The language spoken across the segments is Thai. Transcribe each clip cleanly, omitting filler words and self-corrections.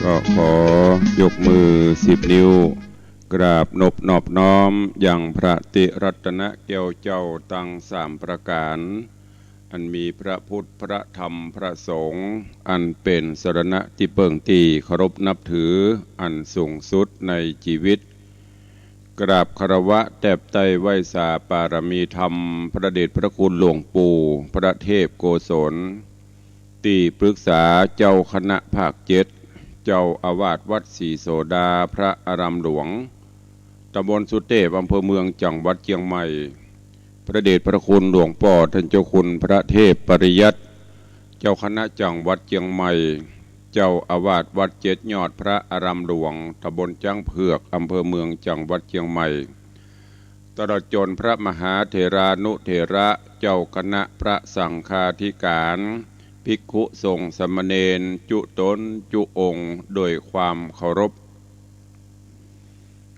ก็ขอยกมือ10 นิ้วกราบนอบน้อมอย่างพระติรัตนเกี่ยวเจ้าตั้ง3 ประการอันมีพระพุทธพระธรรมพระสงฆ์อันเป็นสรณะที่เปิ่งที่เคารพนับถืออันสูงสุดในชีวิตกราบคารวะแตบไตไหว้สาปารมีธรรมพระเดชพระคุณหลวงปู่พระเทพโกศลที่ปรึกษาเจ้าคณะภาค7เจ้าอาวาสวัดศรีโสดาพระอารามหลวงตำบลสุเทพอำเภอเมืองจังหวัดเชียงใหม่พระเดชพระคุณหลวงพ่อท่านเจ้าคุณพระเทพปริยัติเจ้าคณะจังหวัดเชียงใหม่เจ้าอาวาสวัด7 ยอดพระอารามหลวงตำบลจ้างเผือกอำเภอเมืองจังหวัดเชียงใหม่ตลอดจนพระมหาเถรานุเถระเจ้าคณะพระสังฆาธิการภิกขุสงฆ์สามเณรจุตนจุองค์โดยความเคารพ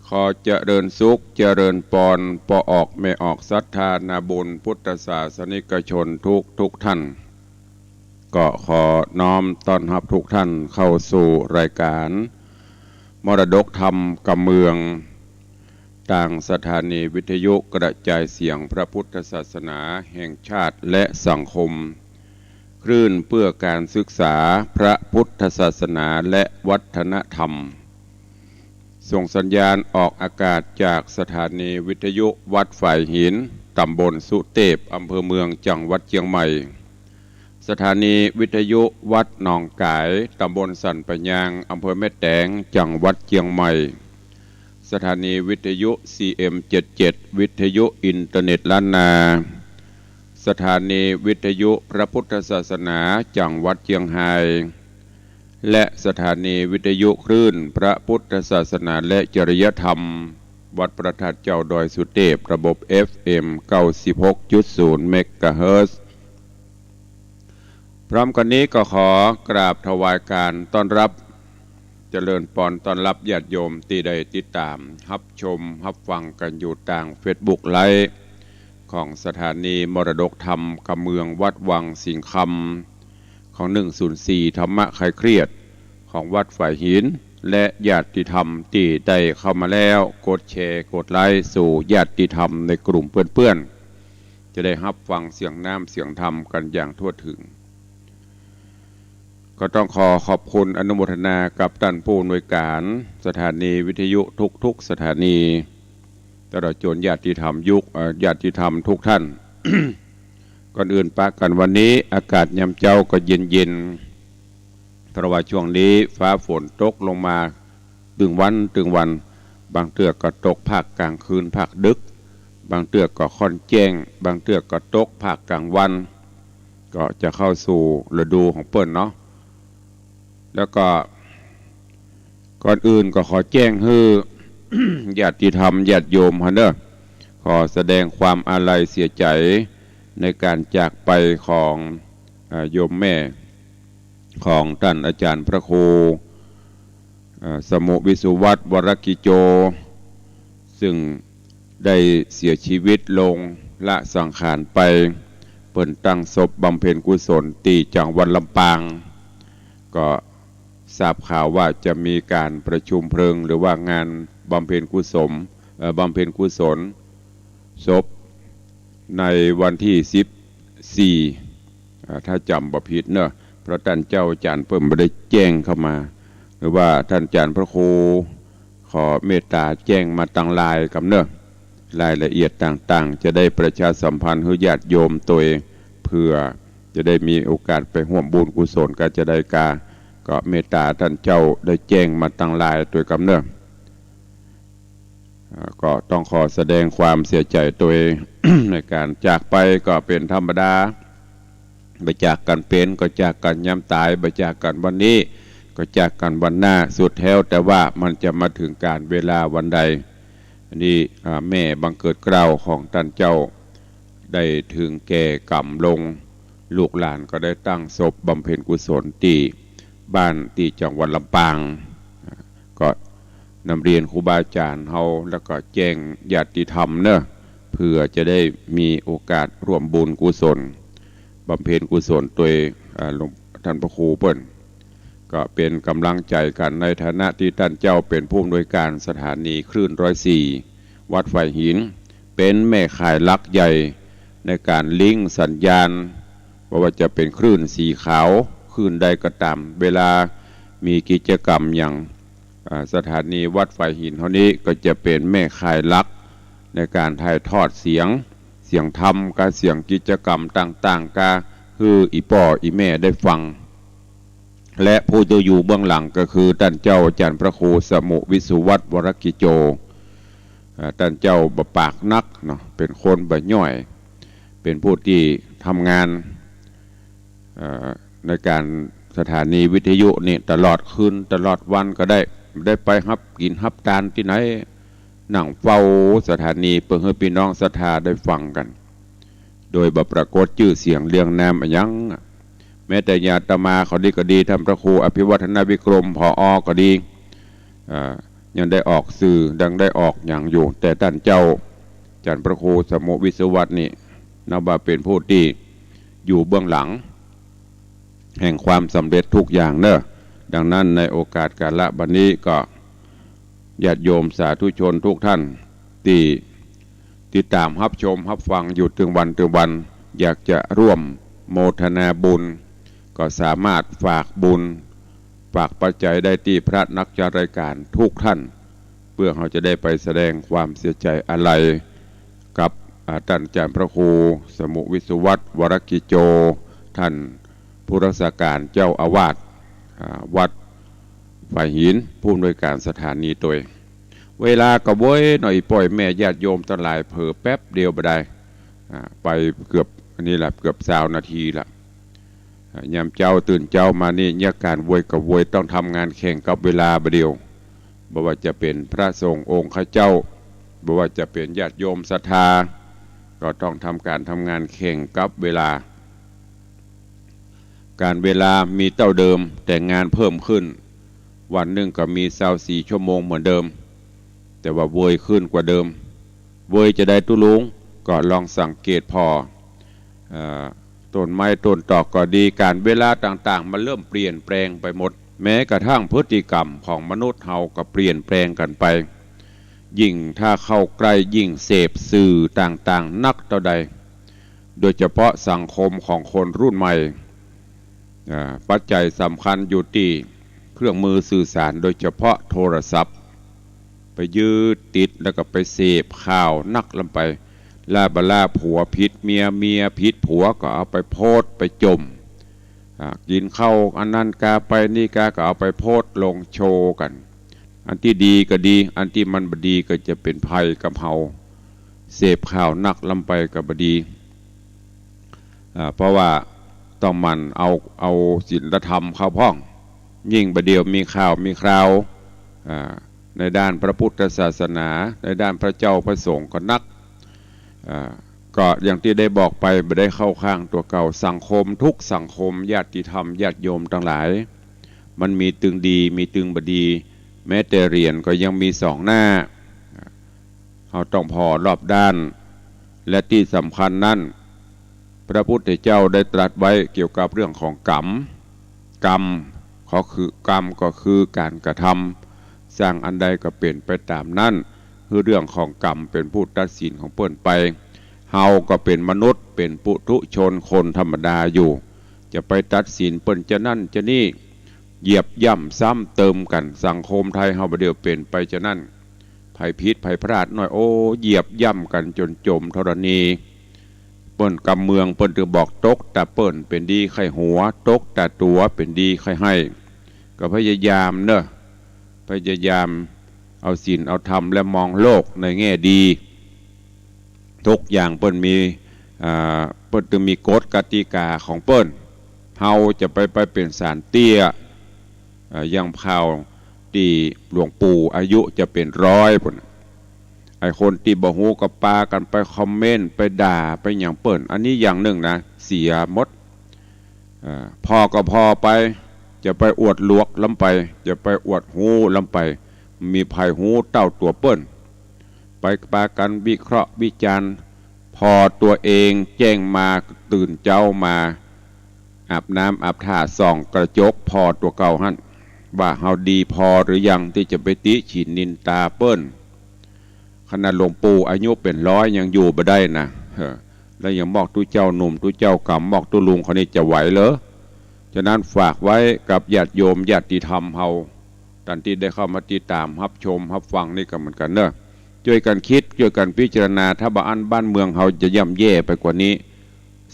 ขอเจริญสุขเจริญปอนปออกไม่ออกศรัทธานาบุญพุทธศาสนิกชนทุกท่านก็ขอน้อมต้อนรับทุกท่านเข้าสู่รายการมรดกธรรมกำเมืองต่างสถานีวิทยุกระจายเสียงพระพุทธศาสนาแห่งชาติและสังคมคลื่นเพื่อการศึกษาพระพุทธศาสนาและวัฒนธรรมส่งสัญญาณออกอากาศจากสถานีวิทยุวัดฝ่ายหินตำบลสุเทพอำเภอเมืองจังหวัดเชียงใหม่สถานีวิทยุวัดหนองกายตำบลสันปะยางอำเภอแม่แตงจังหวัดเชียงใหม่สถานีวิทยุ CM77 วิทยุอินเทอร์เน็ตล้านนาสถานีวิทยุพระพุทธศาสนาจังหวัดเชียงรายและสถานีวิทยุคลื่นพระพุทธศาสนาและจริยธรรมวัดพระธาตุเจ้าดอยสุเทพระบบ FM 96.0 เมกะเฮิรตซ์พร้อมกันนี้ก็ขอกราบถวายการต้อนรับเจริญพรต้อนรับญาติโยมที่ได้ติดตามรับชมรับฟังกันอยู่ต่าง Facebook ไลฟ์ของสถานีมรดกธรรมกำเมืองวัดวังสิงห์คำของ104ธรรมะคลายเครียดของวัดฝ่ายหินและญาติธรรมที่ได้เข้ามาแล้วกดแชร์กดไลค์สู่ญาติธรรมในกลุ่มเพื่อนๆจะได้รับฟังเสียงน้ำเสียงธรรมกันอย่างทั่วถึงก็ต้องขอบคุณอนุโมทนากับท่านผู้อำนวยการสถานีวิทยุทุกสถานีตลอดจนญาติธรรมญาติธรรมทุกท่าน ก่อนอื่นปะกันวันนี้อากาศยามเจ้าก็เย็นเพราะว่าช่วงนี้ฟ้าฝนตกลงมาตึงวันบางเทือกก็ตกภาคกลางคืนภาคดึกบางเทือกก็ค่อนแจ้งบางเทือกก็ตกภาคกลางวันก็จะเข้าสู่ฤดูของเปิ้นเนาะแล้วก็ก่อนอื่นก็ขอแจ้งให้ ญาติธรรมญาติโยมฮะเนอะขอแสดงความอาลัยเสียใจในการจากไปของโยมแม่ของท่านอาจารย์พระครูสมุวิสุวัตรวรกิโจซึ่งได้เสียชีวิตลงละสังขารไปเปิ่นตั้งศพบำเพ็ญกุศลที่จังหวัดลำปางก็ทราบข่าวว่าจะมีการประชุมเพลิงหรือว่างานบำเพ็ญกุศลศพในวันที่14ถ้าจำบ่ผิดเนอะเพราะท่านเจ้าอาจารย์เพิ่มไม่ได้แจ้งเข้ามาหรือว่าท่านอาจารย์พระครูขอเมตตาแจ้งมาตั้งลายกับเนอะรายละเอียดต่างๆจะได้ประชาสัมพันธ์ให้ญาติโยมตัวเองเพื่อจะได้มีโอกาสไปร่วมบุญกุศลกันจะได้ก็เมตตาท่านเจ้าได้แจ้งมาตั้งลายตัวกับเนอะก็ต้องขอแสดงความเสียใจตัวเอง ในการจากไปก็เป็นธรรมดาไปจากกันเป็นก็จากกันย่ำตายไปจากกันวันนี้ก็จากกันวันหน้าสุดแท้แต่ว่ามันจะมาถึงการเวลาวันใดนี่แม่บังเกิดเกล้าของท่านเจ้าได้ถึงแก่กรรมลงลูกหลานก็ได้ตั้งศพบำเพ็ญกุศลที่บ้านที่จังหวัดลำปางก็นำเรียนครูบาอาจารย์เฮาแล้วก็แจ้งญาติธรรมเนอะเพื่อจะได้มีโอกาสร่วมบุญกุศลบำเพ็ญกุศลโดยท่านพระครูเปิ้น ก็เป็นกำลังใจกันในฐานะที่ท่านเจ้าเป็นผู้อำนวยการสถานีคลื่น104วัดไฟหินเป็นแม่ข่ายลักใหญ่ในการลิงก์สัญญาณว่าจะเป็นคลื่นสีขาวคลื่นใดก็ตามเวลามีกิจกรรมอย่างสถานีวัดไฟหินเท่านี้ก็จะเป็นแม่ข่ายลักในการถ่ายทอดเสียงธรรมการเสียงกิจกรรมต่างๆกาคืออีป่ออีแม่ได้ฟังและผู้จะอยู่เบื้องหลังก็คือท่านเจ้าอาจารย์พระครูสมุวิสุวัตวรกิโจท่านเจ้าบปากนักเนาะเป็นคนบ่ย่อยเป็นผู้ที่ทำงานในการสถานีวิทยุนี่ตลอดคืนตลอดวันก็ได้ไปฮับกินฮับทานที่ไหนนั่งเฝ้าสถานีเพื่อให้พี่น้องศรัทธาได้ฟังกันโดยปรากฏชื่อเสียงเรียงนามยังแม้แต่ญาตมาเขาดีก็ดีท่านพระครูอภิวัฒนวิกรมผอ.ก็ดียังได้ออกสื่อดังได้ออกอย่างอยู่แต่ท่านเจ้าอาจารย์พระครูสมุวิศวัตนี่นับว่าเป็นผู้ที่อยู่เบื้องหลังแห่งความสำเร็จทุกอย่างเนอะดังนั้นในโอกาสกาลบัดนี้ก็ญาติโยมสาธุชนทุกท่านที่ติดตามรับชมรับฟังอยู่ถึงวันอยากจะร่วมโมทนาบุญก็สามารถฝากบุญฝากปัจจัยได้ที่พระนักจัดรายการทุกท่านเพื่อเราจะได้ไปแสดงความเสียใจอะไรกับท่านอาจารย์พระครูสมุวิสุวัตวรกิโจท่านผู้รักษาการเจ้าอาวาสวัดฝ่ายหินผู้อำนวยการสถานีตัวเวลาก็โว้ยหน่อยปล่อยแม่ญาติโยมทั้งหลายเผลอแป๊บเดียวไปได้ไปเกือบอันนี้แหละเกือบ20 นาทีละยามเจ้าตื่นเจ้ามานี่เนี่ยการโวยกับโวยต้องทำงานแข่งกับเวลาประเดียวบ่ว่าจะเป็นพระสงฆ์องค์ข้าเจ้าบ่ว่าจะเป็นญาติโยมศรัทธาก็ต้องทำงานแข่งกับเวลาการเวลามีเท่าเดิมแต่งานเพิ่มขึ้นวันหนึ่งก็มี24 ชั่วโมงเหมือนเดิมแต่ว่าโวยขึ้นกว่าเดิมโวยจะได้ตุลุงก็ลองสังเกตพอต้นไม้ต้นตอกก็ดีการเวลาต่างๆมันเริ่มเปลี่ยนแปลงไปหมดแม้กระทั่งพฤติกรรมของมนุษย์เฮาก็เปลี่ยนแปลงกันไปยิ่งถ้าเข้าใกล้ยิ่งเสพสื่อต่างๆนักเท่าใดโดยเฉพาะสังคมของคนรุ่นใหม่ปัจจัยสำคัญอยู่ที่เครื่องมือสื่อสารโดยเฉพาะโทรศัพท์ไปยืดติดแล้วก็ไปเสพข่าวนักลงไปลาบลาผัวผิดเมียผิดผัวก็เอาไปโพสต์ไปจมกินข้าวอันนั้นกาไปนี่กาก็เอาไปโพสต์ลงโชว์กันอันที่ดีก็ดีอันที่มันบดีก็จะเป็นภัยกับเฮาเสพข่าวนักลำไปกับบดีเพราะว่าต้องมันเอาศีลธรรมเข้าพ้องยิ่งประเดียวมีข่าวมีคราวในด้านพระพุทธศาสนาในด้านพระเจ้าพระสงฆ์ก็นักก็อย่างที่ได้บอกไปไม่ได้เข้าข้างตัวเก่าสังคมทุกสังคมญาติธรรมญาติโยมทั้งหลายมันมีตึงดีมีตึงบดีแม้แต่เหรียญก็ยังมี2 หน้าเราต้องพอรอบด้านและที่สำคัญนั้นพระพุทธเจ้าได้ตรัสไว้เกี่ยวกับเรื่องของกรรมก็คือการกระทำสร้างอันใดก็เป็นไปตามนั้นคือเรื่องของกรรมเป็นผู้ตัดสินของเปิ้นไปเฮาก็เป็นมนุษย์เป็นปุถุชนคนธรรมดาอยู่จะไปตัดสินเปิ้นจะนั่นจะนี่เหยียบย่ำซ้ำเติมกันสังคมไทยเฮาบ่เดียวเป็นไปจะนั่นภัยพิษภัยพลาดน้อยโอ้เหยียบย่ำกันจนจมธรณีเปิ้นกำเมืองเปิ้นถึงบอกตกแต่เปิ้นเป็นดีไข้หัวตกแต่ตัวเป็นดีไข้ให้ก็พยายามเนอะพยายามเอาศีลเอาธรรมและมองโลกในแง่ดีทุกอย่างเปิ้นมีเปิ้นจะมีกฎกติกาของเปิ้นเฮาจะไปเป็นสารเตี้ยอย่างข่าวที่หลวงปู่อายุจะเป็น100พุ่นไอ้คนที่บ่ฮู้ก็ปากันไปคอมเมนต์ไปด่าไปอย่างเปิ้นอันนี้อย่างหนึ่งนะเสียหมดพอก็พอไปจะไปอวดลวกลำไปจะไปอวดฮู้ลำไปมีภัยฮู้เต้าตัวเปิ้นไปปากันวิเคราะห์วิจารณ์พอตัวเองแจ้งมาตื่นเจ้ามาอาบน้ำอาบท่าส่องกระจกพอตัวเก่าหั่น ว่าเฮาดีพอหรือยังที่จะไปติฉินนินตาเปิ้นขนาดหลวงปู่อายุเป็น100ยังอยู่บ่ได้นะแล้วยังบอกตู้เจ้าหนุ่มตู้เจ้ากำบอกตู้ลุงคนนี้จะไหวเหรอฉะนั้นฝากไว้กับญาติโยมญาติธรรมเฮาท่านที่ได้เข้ามาติดตามรับชมรับฟังนี่ก็เหมือนกันเนอะช่วยกันคิดช่วยกันพิจารณาถ้าบ้านเมืองเฮาจะย่ำแย่ไปกว่านี้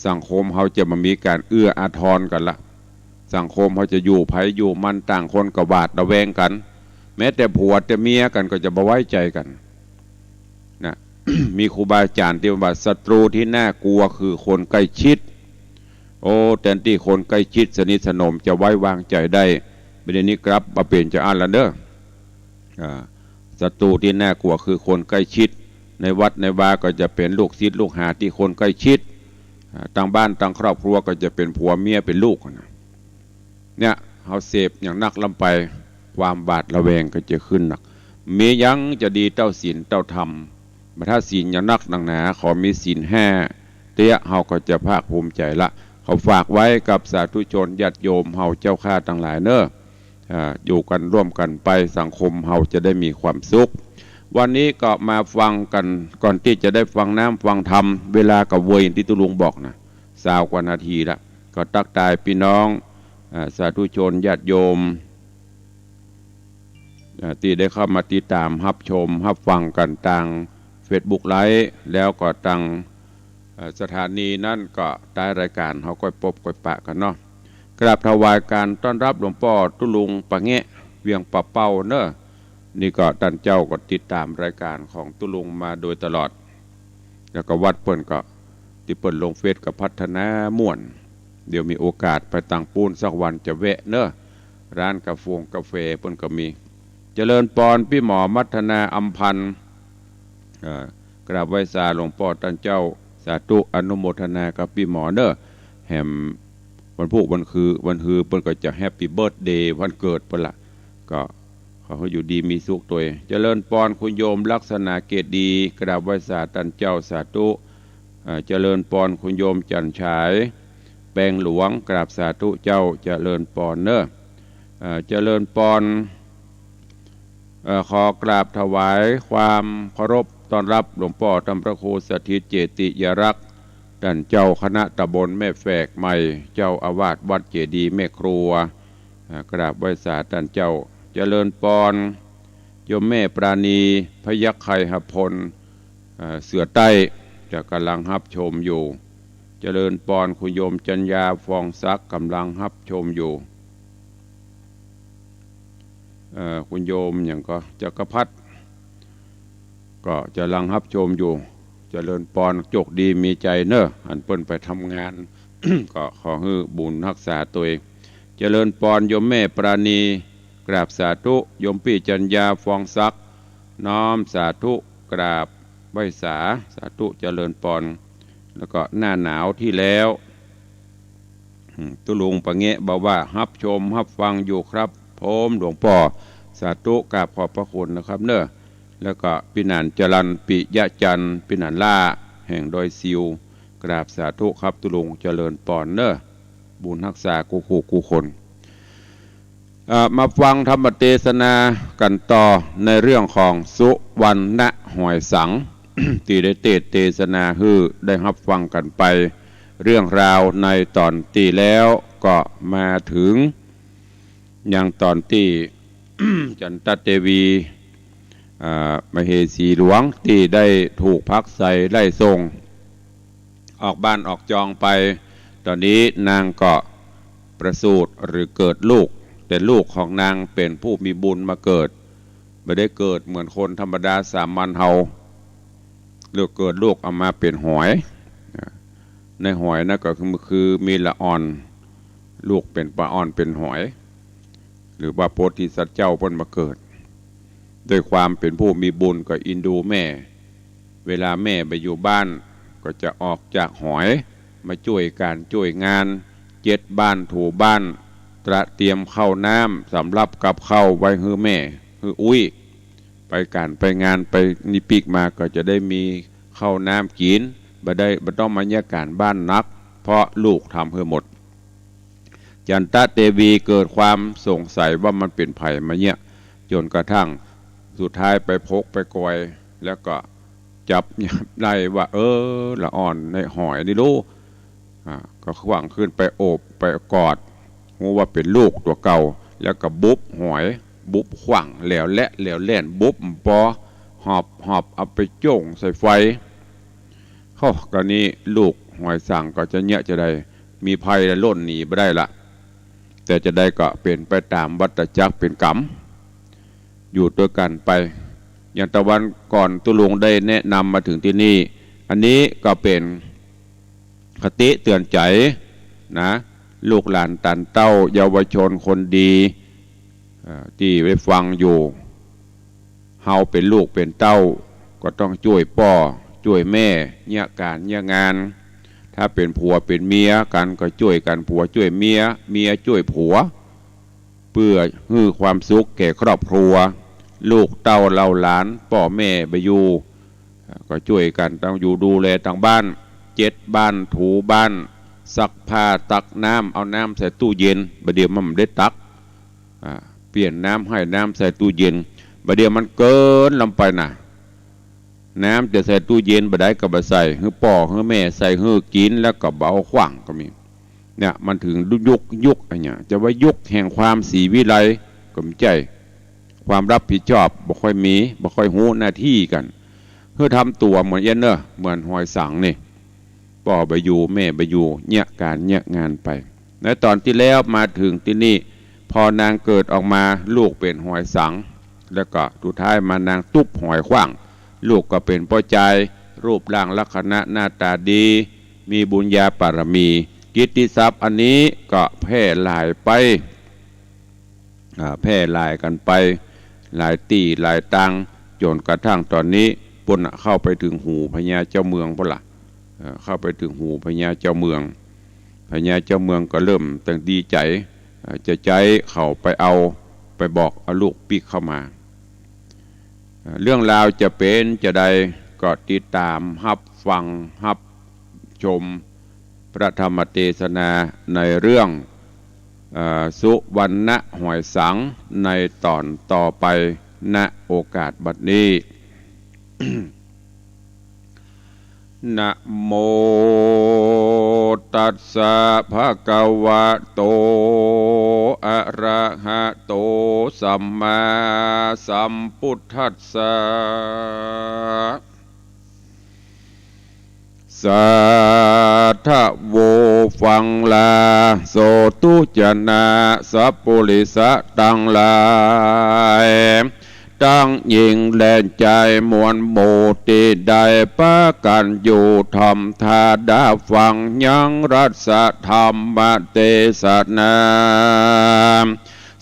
สังคมเฮาจะมามีการเอื้ออาทรกันละสังคมเขาจะอยู่ไผอยู่มันต่างคนก็บาดระแวงกันแม้แต่ผัวแต่เมียกันก็จะบ่ไว้ใจกันนะ มีครูบาอาจารย์ที่ว่าศัตรูที่น่ากลัวคือคนใกล้ชิดโอ้แต่ที่คนใกล้ชิดสนิทสนมจะไว้วางใจได้ประเด็นนี้ครับมาเปลี่ยนจะอ่านแล้วเด้อศัตรูที่น่ากลัวคือคนใกล้ชิดในวัดในวาก็จะเป็นลูกศิษย์ลูกหาที่คนใกล้ชิดต่างบ้านต่างครอบครัวก็จะเป็นผัวเมียเป็นลูกนะเนี่ยเขาเสพอย่างนักลำไปความบาดระแวงก็จะขึ้นหนักมียังจะดีเต้าศีลเต้าธรรมมาถ้าศีลอย่างนักหนักหนาขอมีศีล5เตี้ยเขาก็จะภาคภูมิใจละเขาฝากไว้กับสาธุชนญาติโยมเฮาเจ้าข้าต่างหลายเนอะอยู่กันร่วมกันไปสังคมเฮาจะได้มีความสุขวันนี้ก็มาฟังกันก่อนที่จะได้ฟังน้ำฟังธรรมเวลากับเวยที่ตุลุงบอกนะ20 กว่านาทีละก็ตักตายพี่น้องสาธุชนญาติโยมที่ได้เข้ามาติดตามรับชมรับฟังกันทาง Facebook ไลฟ์แล้วก็ทางสถานีนั่นก็ได้รายการเขาก็พบก็ปะกันเนาะกราบถวายการต้อนรับหลวงพ่อตุลุงปะแงะเวียงปะเป้าเนอะนี่ก็ท่านเจ้าก็ติดตามรายการของตุลุงมาโดยตลอดแล้วก็วัดเปิ้นก็ที่เปิ้นลงเฟซกับพัฒนาม่วนเดี๋ยวมีโอกาสไปต่างปูนสักวันจะแวะเนอะร้านกาแฟเปิ้นก็มีเจริญปอนพี่หมอมัฒนาอัมพันธ์กราบไหว้สาหลวงพ่อท่านเจ้าสาธุอนุโมทนากับพี่หมอเนอะแหมวันพุธวันฮือเปิ้นก็จะแฮปปี้เบิร์ธเดย์วันเกิดเปิ้นละก็เขาอยู่ดีมีสุขตัวเจริญปอนคุณโยมลักษณะเกตดีกราบไหว้สาท่านเจ้าสาธุเจริญปอนคุณโยมจันฉายแปลงหลวงกราบสาธุเจ้าเจริญปอนเนอะเจริญปอนขอกราบถวายความเคารพต้อนรับหลวงพ่อธรรมพระครูสถิตเจติยรักษ์ท่านเจ้าคณะตำบลแม่แฝกใหม่เจ้าอาวาสวัดเจดีย์แม่ครัวกราบไหว้สาท่านเจ้าเจริญปอนโยมแม่ปราณีพยัคฆ์ไข่หพลเสือใต้จะกำลังรับชมอยู่เจริญปอนคุณโยมจัญญาฟองซักกำลังรับชมอยู่คุณโยมอย่างก็จักรพัฒน์ก็จะลังรับชมอยู่เจริญปอนโจกดีมีใจเนอะหันเปิ้นไปทำงาน ก็ขอให้บุญรักษาตัวเองเจริญปอนโยมแม่ปราณีกราบสาธุโยมพี่จัญญาฟองซักน้อมสาธุกราบไหว้สาธุเจริญปอนแล้วก็หน้าหนาวที่แล้วตุลุงปะเงะบอกว่ารับชมรับฟังอยู่ครับพร้อมหลวงพ่อสาธุกราบขอบพระคุณนะครับเนอะแล้วก็พี่นันจรันปิยะจันทร์พี่นันล่าแห่งดอยซิวกราบสาธุครับตุลุงเจริญปอนเนอะบุญรักษากูคนมาฟังธรรมเทศนากันต่อในเรื่องของสุวรรณหอยสัง ที่ได้เทศนาฮือได้รับฟังกันไปเรื่องราวในตอนที่แล้วก็มาถึงอย่างตอนที่ จันตเทวีมเหสีหลวงที่ได้ถูกพักใส่ไล่ส่งออกบ้านออกจองไปตอนนี้นางก็ประสูติหรือเกิดลูกแต่ลูกของนางเป็นผู้มีบุญมาเกิดไม่ได้เกิดเหมือนคนธรรมดาสามัญเฮาเลือกเกิดลูกเอามาเป็นหอยในหอยนั่นก็คือมีละอ่อนลูกเป็นปลาอ่อนเป็นหอยหรือว่าโพธิสัตว์เจ้าเพิ่นมาเกิดด้วยความเป็นผู้มีบุญก็อินดูแม่เวลาแม่ไปอยู่บ้านก็จะออกจากหอยมาช่วยการช่วยงานเจ็ดบ้านถูบ้านตระเตรียมข้าวน้ำสำหรับกับข้าวไว้ให้แม่คืออุ้ยไปการไปงานไปนิปิกมาก็จะได้มีข้าวน้ำกินบ่ต้องมาแยกการบ้านนักเพราะลูกทำเพื่อหมด จันตะเตวีเกิดความสงสัยว่ามันเป็นไผ่มาเนี่ยจนกระทั่งสุดท้ายไปพกไปกอยแล้วก็จับได้ว่าละอ่อนในหอยนี่รู้ก็ขวางขึ้นไปโอบไปกอดหูว่าเป็นลูกตัวเก่าแล้วก็บุบหอยบุบขวางแล้วและแล้วแล่นบุบปอหอบเอาไปจ้งใส่ไฟเข้ากรณีลูกหอยสั่งก็จะเนี่ยจะได้มีภัยและล่นหนีไม่ได้ละแต่จะได้ก็เป็นไปตามวัฏจักรเป็นกรรมอยู่ด้วยกันไปอย่างตะวันก่อนตุลุงได้แนะนำมาถึงที่นี่อันนี้ก็เป็นคติเตือนใจนะลูกหลานตันเต้าเยาวชนคนดีที่ได้ฟังอยู่เฮาเป็นลูกเป็นเต้าก็ต้องช่วยพ่อช่วยแม่เนี่ยการเนี่ยงานถ้าเป็นผัวเป็นเมียกันก็ช่วยกันผัวช่วยเมียเมียช่วยผัวเพื่อให้ความสุขแก่ครอบครัวลูกเต้าเราหลานพ่อแม่ไปอยู่ก็ช่วยกันต้องอยู่ดูแลทางบ้านเจ็ดบ้านถูบ้านซักผ้าตักน้ำเอาน้ำใส่ตู้เย็นประเดี๋ยวมันได้ตักเปลี่ยนน้ำให้น้ำใส่ตู้เย็นประเดี๋ยวมันเกินลงไปน่ะน้ำจะใส่ตู้เย็นบ่ได้ก็บ่ใส่ให้พ่อให้แม่ใส่ให้กินแล้วก็เบาขว้างก็มีเนี่ยมันถึงยุคอะไรเนี่ยจะว่ายุคแห่งความศรีวิไลก็ไม่ใช่ความรับผิดชอบบ่ค่อยมีบ่ค่อยหูหน้าที่กันเพื่อทำตัวเหมือนเย็นเนอะเหมือนหอยสังนี่พ่อไปอยู่แม่ไปอยู่เนี่ยการเนี่ยงานไปในตอนที่แล้วมาถึงที่นี่พอนางเกิดออกมาลูกเป็นหอยสังแล้วก็สุดท้ายมานางตุ๊บหอยขว้างลูกก็เป็นพ่อใจรูปร่างลักษณะหน้าตาดีมีบุญญาบารมีกิตติศัพท์อันนี้ก็แพร่หลายไปแพร่หลายกันไปหลายตีหลายตังจนกระทั่งตอนนี้ปุ่นเข้าไปถึงหูพญาเจ้าเมืองพุ่นละเข้าไปถึงหูพญาเจ้าเมืองพญาเจ้าเมืองก็เริ่มตั้งดีใจจะใจเข้าไปเอาไปบอกเอาลูกปีกเข้ามาเรื่องราวจะเป็นจะใดก็ติดตามรับฟังรับชมพระธรรมเทศนาในเรื่องสุวรรณหอยสังในตอนต่อไปณโอกาสบัดนี้ นะโมตัสสะภะคะวะโตอะระหะโตสัมมาสัมพุทธัสสะสัทธโวฟังลาโสตุจนะสัพพุริสะตังหลายตั้งยิงแลนใจมวลโมติได้ปะกันอยู่ทำทาดาฟังยังรัสธรรมเทศนา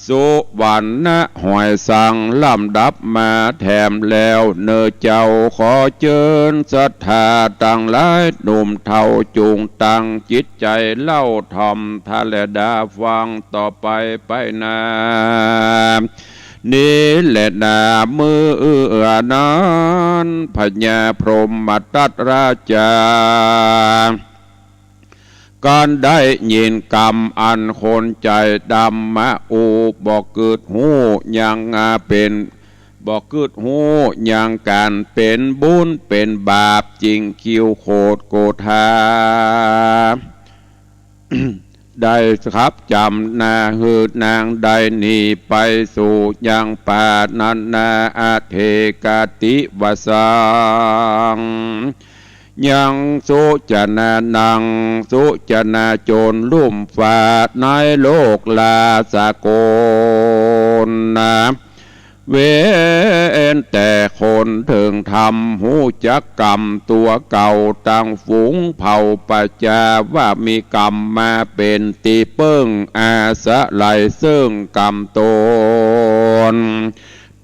สุวรรณหอยสังลำดับมาแถมแล้วเนอเจ้าขอเจิญศรัทธาตั้งหลายหนุ่มเท่าจูงตั้งจิตใจเล่าทำทะเลดาฟังต่อไปนานี่แหละนามือนั้นพญาพรหมตัตราชาการได้ยินกรรมอันคนใจดำมาอูบอกเกิดหูยังเป็นบอกเกิดหูยังการเป็นบุญเป็นบาปจริงคิวโคตรโกธา ได้ครับจำนาหืดนางได้หนีไปสู่ยังป่านันนาอาเทกติวสังยังสุจนานังสุจนาโจรลุ่มฝาดในโลกลาสากลนะเว้นแต่คนถึงทำหูจักกรรมตัวเก่าตั้งฝูงเผ่าปัจจาว่ามีกรรมมาเป็นตีเปิ้งอาสะไหลซึ่งกรรมตน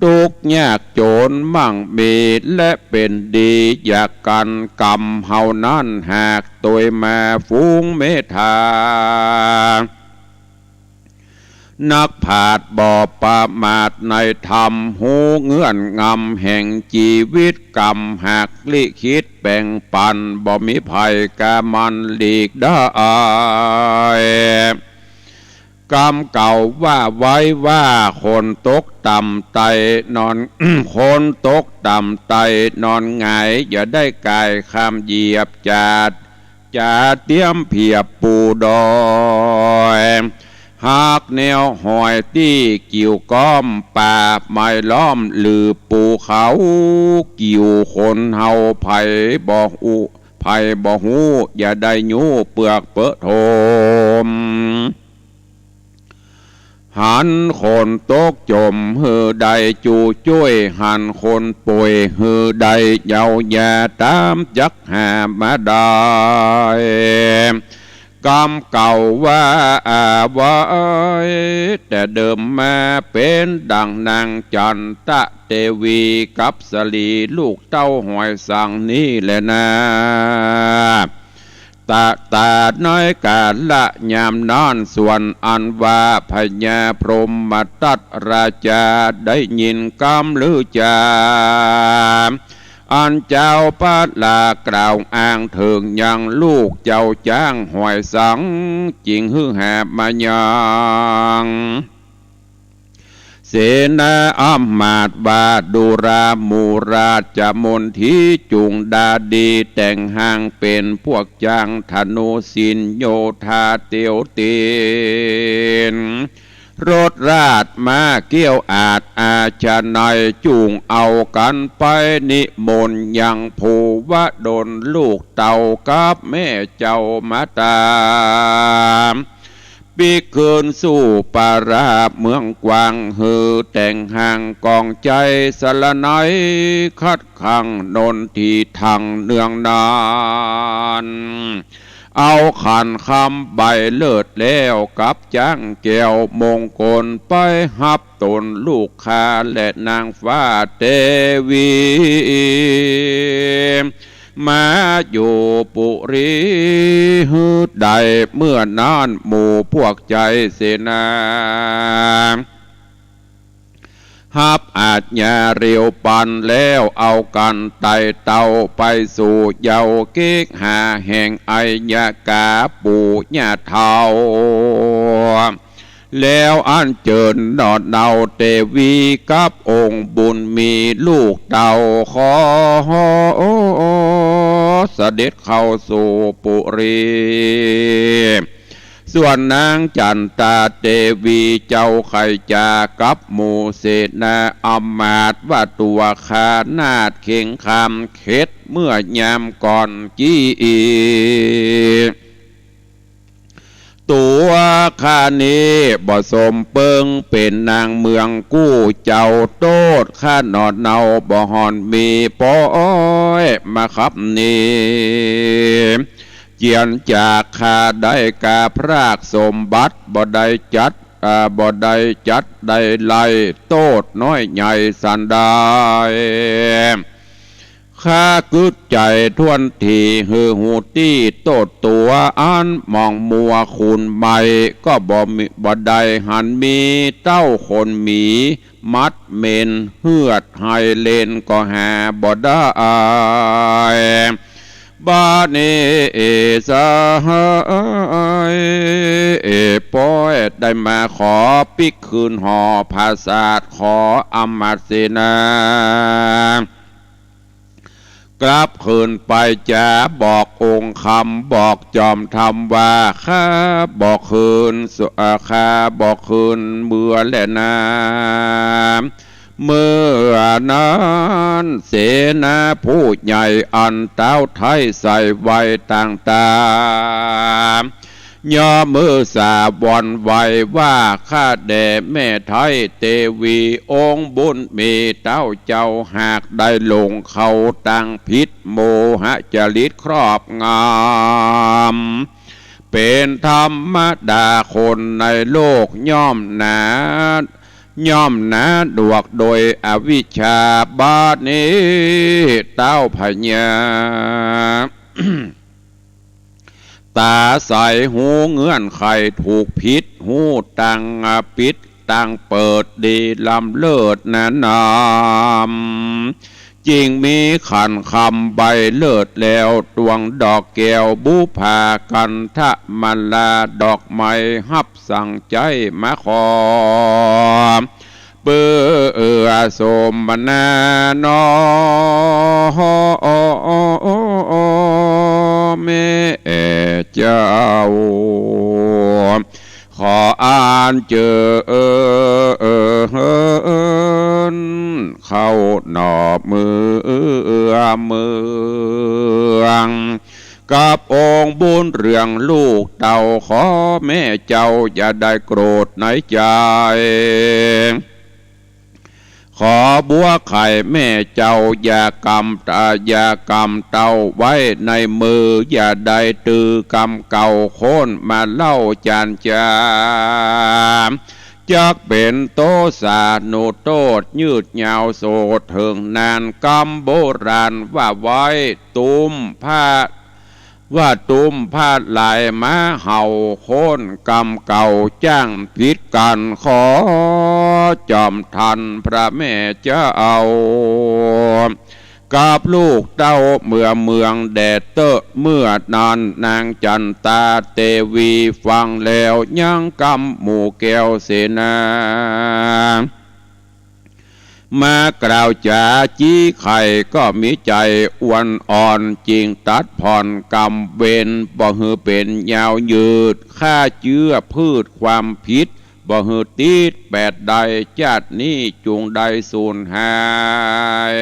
ทุกข์ยากจนมั่งมีและเป็นดีอยากกันกรรมเฮานั้นหากตัวมาฝูงเมตตานักผาดบ่อประมาทในธรรมหูเงื่อนงำแห่งชีวิตกรรมหากลิขิตแบ่งปันบ่มีภัยกามันหลีกได้ กรรมเก่าว่าไว้ว่าคนตกต่ำไตนอน คนตกต่ำไตนอนหงายอย่าได้กายคำเหยียบจาดเตรียมเพียบปูดอยหากแนวหอยที่กิ่วก้อมป่าไม้ล้อมหรือปูเขากิ่วคนเฮาไผ่บ่หูอย่าได้ยูเปลือกเปอะโทมหันคนตกจมหือใดจูจ้วยหันคนป่วยหือใดเยาแย่ตามจักหามาได้กรรมเก่าว่าไว้แต่เดิมมาเป็นดังนางจันตะเทวีกับสลีลูกเต้าหอยสังนี่แหละนะตาน้อยกาละยามนอนส่วนอันว่าพญาพรหมตัดราชาได้ยินกำลือจาอันเจ้าปาลากล่าวอ้างถึงยังลูกเจ้าจ้างหอยสังจริงฮือแหบมายังเสนาอำมาตย์บาดูรามูราจมนทีจุงดาดีแต่งห่างเป็นพวกจางธนูสินโยธาเตียวเตีนรถราดมาเกี่ยวอาจอาชนายจุงเอากันไปนิมนต์ยังภูวะดลลูกเต่ากับแม่เจ้ามาตามปีเกินสู่ปาราบเมืองกวางหือแต่งห่างกองใจสละไนคัดขังนนทีทางเนืองนานเอาขันคำใบเลิศแล้วกับจ้างแก้วมงคลไปหับตนลูกค้าและนางฟ้าเทวีมาอยู่ปุรีหืดใดเมื่อนานหมู่พวกใจเสนาฮับอาจญาเรียวปันแล้วเอากันไต่เต่าไปสู่เยาเก๊กหาแห่งไอยากาปู่ญาเทาแล้วอันเจิญดอดเดาเทวีกับองค์บุญมีลูกเต่าขอเสด็จเข้าสู่ปุรีส่วนนางจันตาเทวีเจ้าไข่จากับหมู่เสนาอำมาตย์ว่าตัวขานาดเข่งคำเข็ดเมื่อยามก่อนกี้ตัวข้านี้บ่สมเปิงเป็นนางเมืองกู้เจ้าโตดข้านอดเนาบ่หอนมีป้อยมาขับนี้เจียนจากข้าได้กาพรากสมบัติบ่ได้จัดได้ไล่โตดน้อยใหญ่สันได้ข้ากึดใจทวนทีหือหูตี้โตดตัวอันมองมัวคูนใบก็บ่ได้หันมีเต้าคนหมีมัดเมนเฮือดไฮเลนก็หาบ่ได้บาเนสหายป้อยได้มาขอปิกคืนหอภาษาขออมาตย์เสนากลับคืนไปจะบอกองค์คำบอกจอมธรรมว่าข้าบอกคืนข้าบอกคืนเมื่อและนาเมื่อนั้นเสนาผู้ใหญ่อันเต้าไทยใส่ไว้ต่างๆย่อมือสาบอนไว้ว่าข้าแด่แม่ไทยเทวีองค์บุญมีเต้าเจ้าหากได้ลงเขาตั้งพิษโมหะจริตครอบงามเป็นธรรมดาคนในโลกย่อมหนาดวกโดยอวิชชาบาดนี้เต้าพญา ตาใสหูเงื่อนไขถูกพิษหูตังปิดตังเปิดดีลำเลิศนานาม จริงมีขันคำใบเลิศแล้วดวงดอกแก้วบูพากันทะมาลาดอกไม้ฮับสั่งใจมาขอเปื้อสมนานแม่เจ้าขออ่านเจอเข้าหนอบเมืองกับองค์บุญเรื่องลูกเต่าขอแม่เจ้าอย่าได้โกรธในใจขอบัวไข่แม่เจ้าอย่ากำเต่าไว้ในมืออย่าได้ตือกำเก่าโค่นมาเล่าจานจามจักเป็นโตสาโนโตดยืดยาวโสดเถิงนานกำโบราณว่าไว้ตุ้มผ้าลายม้าเห่าโค่นกำเก่าจ้างผิดกันขอจอมทันพระแม่เจ้ากับลูกเต้าเมืองแดดเตอเมื่อนานนางจันตาเตวีฟังแล้วยังกำหมู่แก้วเสนามากล่าวจาจี้ไข่ก็มีใจอ้วนอ่อนจริงตัดผ่อนกำเวนบ่หือเป็นยาวยืดฆ่าเจื้อพืชความผิดบ่หือตีดแปดใดจาดนี้จุงใดสูญหาย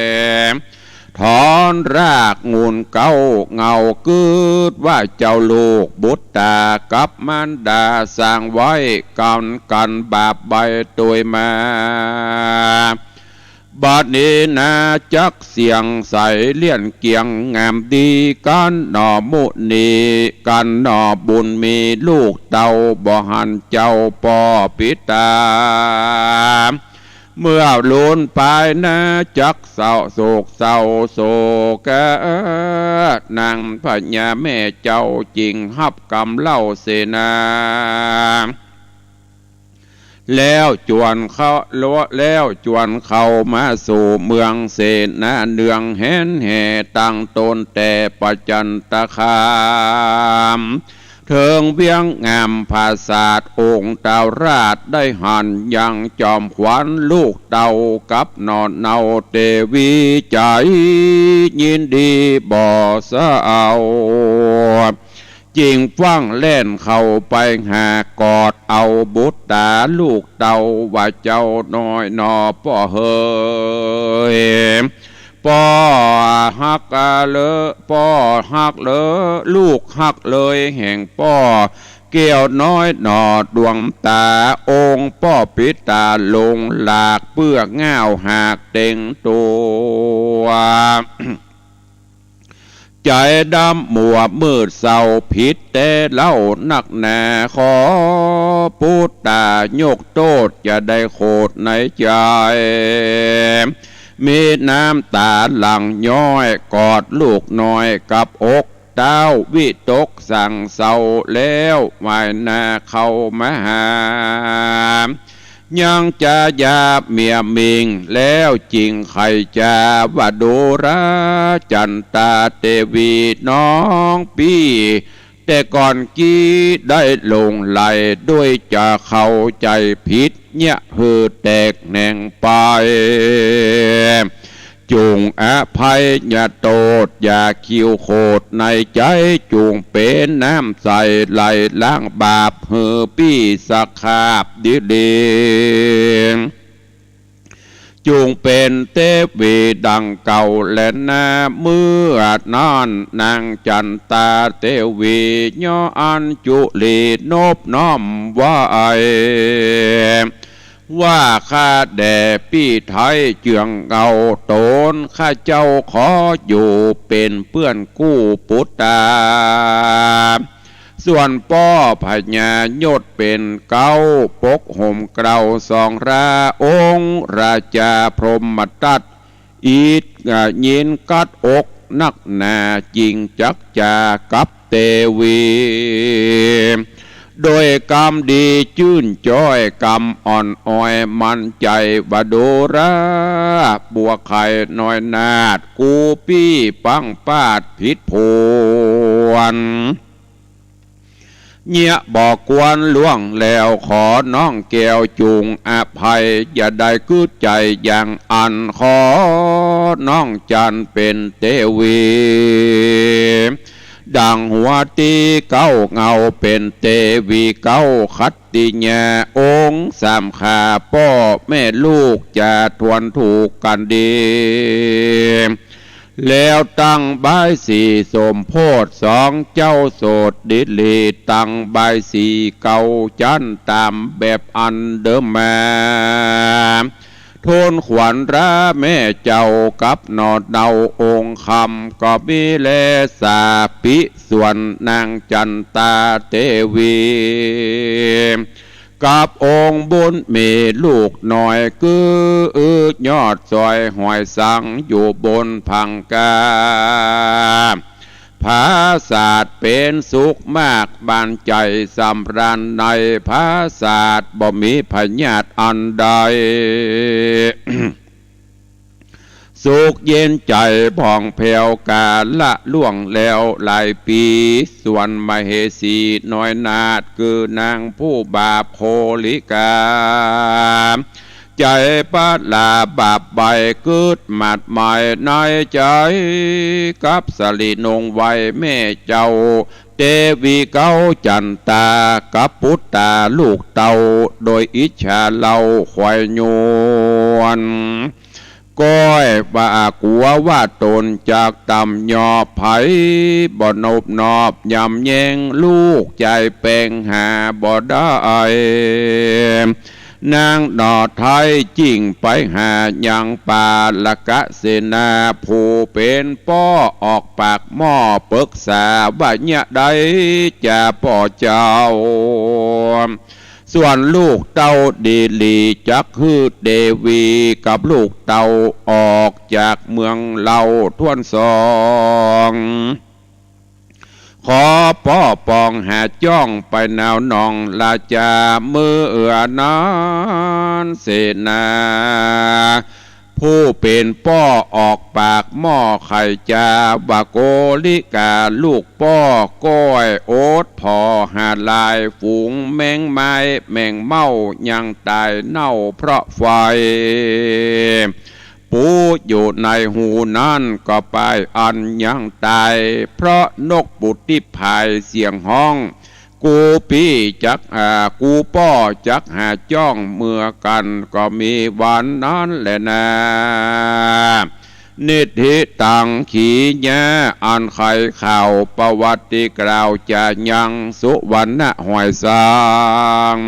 ถอนรากงูนเก้าเงาเกิดว่าเจ้าลูกบุตรตากับมารดาสร้างไว้กันบาปใบตัวมาบัดนี้นาจักเสียงใสเลี่ยนเกียงงามดีกันหน่อมุนีกันหน่อบุญมีลูกเต่าบ่หันเจ้าปอปิตาเมื่อลุนไปนาจักเศร้าโศกนางพญาแม่เจ้าจริงฮับกำเล่าเสนาแล้วจวนเขามาสู่เมืองเสนาเนืองเห็นแห่ตั้งตนแต่ประจันตคามเถิงเวียงงามภาษาดองค์เต่าราชได้หันยังจอมขวัญลูกเต่ากับนอนเนาเตวีใจยินดีบ่เศร้าจริงฟังเล่นเข้าไปหากอดเอาบุตรตาลูกเต่าว่าเจ้าน้อยนอป่อเฮยป่อฮักเลอลูกฮักเลยแห่งป่อเกี่ยวน้อยหนอดวงตาองค์ป่อปิตาลงหลากเปื้อกง่าวหากเต็งตัวใจดำมัวมืดเศร้าผิดแต่เล่านักแน่ขอพูดตายกโทษจะได้โคตรในใจมีน้ำตาหลั่งย้อยกอดลูกน้อยกับอกเต้าวิตกสั่งเศร้าแล้ววายนาเข้ามาหายังจะยาเมียมิงแล้วจริงใครจะว่าดูราจันตาเตวีน้องพี่แต่ก่อนกี้ได้ลงไหลด้วยจะเข้าใจผิดเนี่ยหือแตกแหน่งไปจุงอภัยอย่าโตดอย่าคิวโคดในใจจุงเป็นน้ำใสไหลล้างบาปหือปี้สักขาบดีจุงเป็นเทวีดังเก่าและนาเมื่อนานนางจันตาเทวีย่ออันจุลีนบน้อมว่าว่าข้าแด่พี่ไทยเจืองเงาโตนข้าเจ้าขออยู่เป็นเพื่อนกู้ปุตตาส่วนป้อพญายศเป็นเก้าปกห่มเกลาสองราองค์ราชาพรหมตัดอีดยินกัดอกนักหนาจริงจักจากับเตวี โดยกรรมดีจื่นจ้อยกรรมอ่อนอ้อยมันใจบาโดราบัวไข่น้อยนาดกูปี้ปังปาดผิดโพนเงียบอกกวนล่วงแล้วขอน้องแก้วจูงอภัยอย่าได้คืดใจอย่างอันขอน้องจันเป็นเตวีดังหัวตีเก้าเงาเป็นเตวีเก้าคัตติญาองค์สามขาพ่อแม่ลูกจะทวนถูกกันดีแล้วตั้งใบสีสมโพธิสองเจ้าโสดดิลีตั้งใบสีเก่าจันตามแบบอันเดิมมาโทนขวัญราแม่เจ้ากับนอดเดาองค์คำก็มีเลสาปิส่วนนางจันตาเทวีกับองค์บุญมีลูกหน่อยคือยอดซอยหอยสังอยู่บนพังกาภาศาสตร์เป็นสุขมากบานใจสำราญในภาศาสตร์บ่มีพยาธิอันใด สุขเย็นใจผ่องแผ้วกาละล่วงแล้วหลายปีส่วนมเหสีน้อยนาดคือนางผู้บาปโคลิกาใจปาลาบาปใบกึดหมัดหมายในใจกับสลีนงไว้แม่เจ้าเทวีเก้าจันตากับพุทธาลูกเต่าโดยอิจฉาเล่าควายโยนก้อยว่ากลัวว่าตนจากต่ำยอบไผ่บ่นบนอบยำแยงลูกใจแปลงหาบ่ได้นางดอไทยจิ้งไปหายังปาละกะเสนาผู้เป็นป้อออกปากหม้อปรึกษาว่าเนี่ยใดจะป่อเจ้าส่วนลูกเต้าดีลีจักคือเดวีกับลูกเต้าออกจากเมืองเราท่วนสองขอป้อปองหาจ้องไปแนวนองลาจามืออนานเสนาผู้เป็นป้อออกปากหม้อไข่จาบาโกลิกาลูกป้อก้อยโอ๊ตพอหาลายฝูงแมงไม้แมงเม่ายังตายเน่าเพราะไฟปูอยู่ในหูนั่นก็ไปอันยังตายเพราะนกปุติพายเสียงห้องกูปี้จักกูป้อจักหาจ้องเมื่อกันก็มีวันนั้นแหละนะนิธิตังขีญาอันไขข่าวประวัติกล่าวจะยังสุวรรณหอยสาง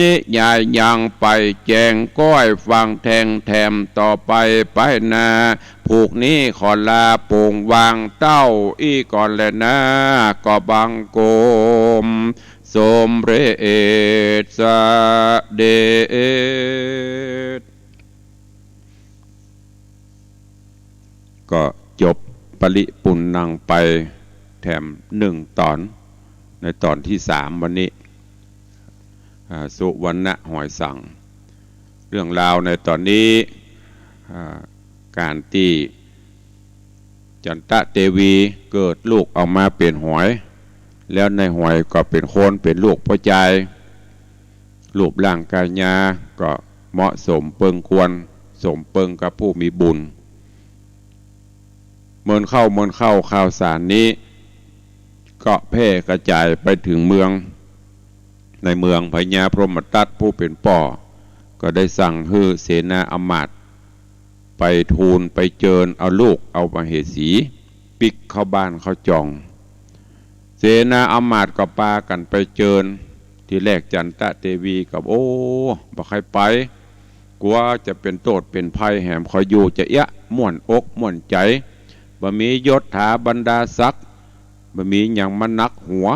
นิยายยังไปแจงก้อยฟังแทงแถมต่อไปไปนาผูกนี้ขอลาโป่งวางเต้าอีก่อนแลนะก็บังโกมสมเรศเดชก็จบปริปุณนังไปแถม1 ตอนในตอนที่3วันนี้สุวรรณหอยสังเรื่องราวในตอนนี้การที่จันตะเทวีเกิดลูกออกมาเป็นหอยแล้วในหอยก็เป็นคนเป็นลูกพ่อใจรูปร่างกายญาก็เหมาะสมเปิงควรสมเปิงกับผู้มีบุญเมินเข้าข่าวสารนี้ก็แพร่กระจายไปถึงเมืองในเมืองพญาพรหมทัตผู้เป็นป่อก็ได้สั่งให้เสนาอมาตย์ไปทูลไปเจิญเอาลูกเอามเหสีปิกเข้าบ้านเข้าจองเสนาอมาตย์ก็ปากันไปเจิญที่แรกจันตะเทวีกับโอ้บ่ใครไปกลัวจะเป็นโทษเป็นภัยแหมคอยอยู่จะม่วนอกม่วนใจบ่มียศถาบรรดาศักดิ์บ่มีหยังมานักหัว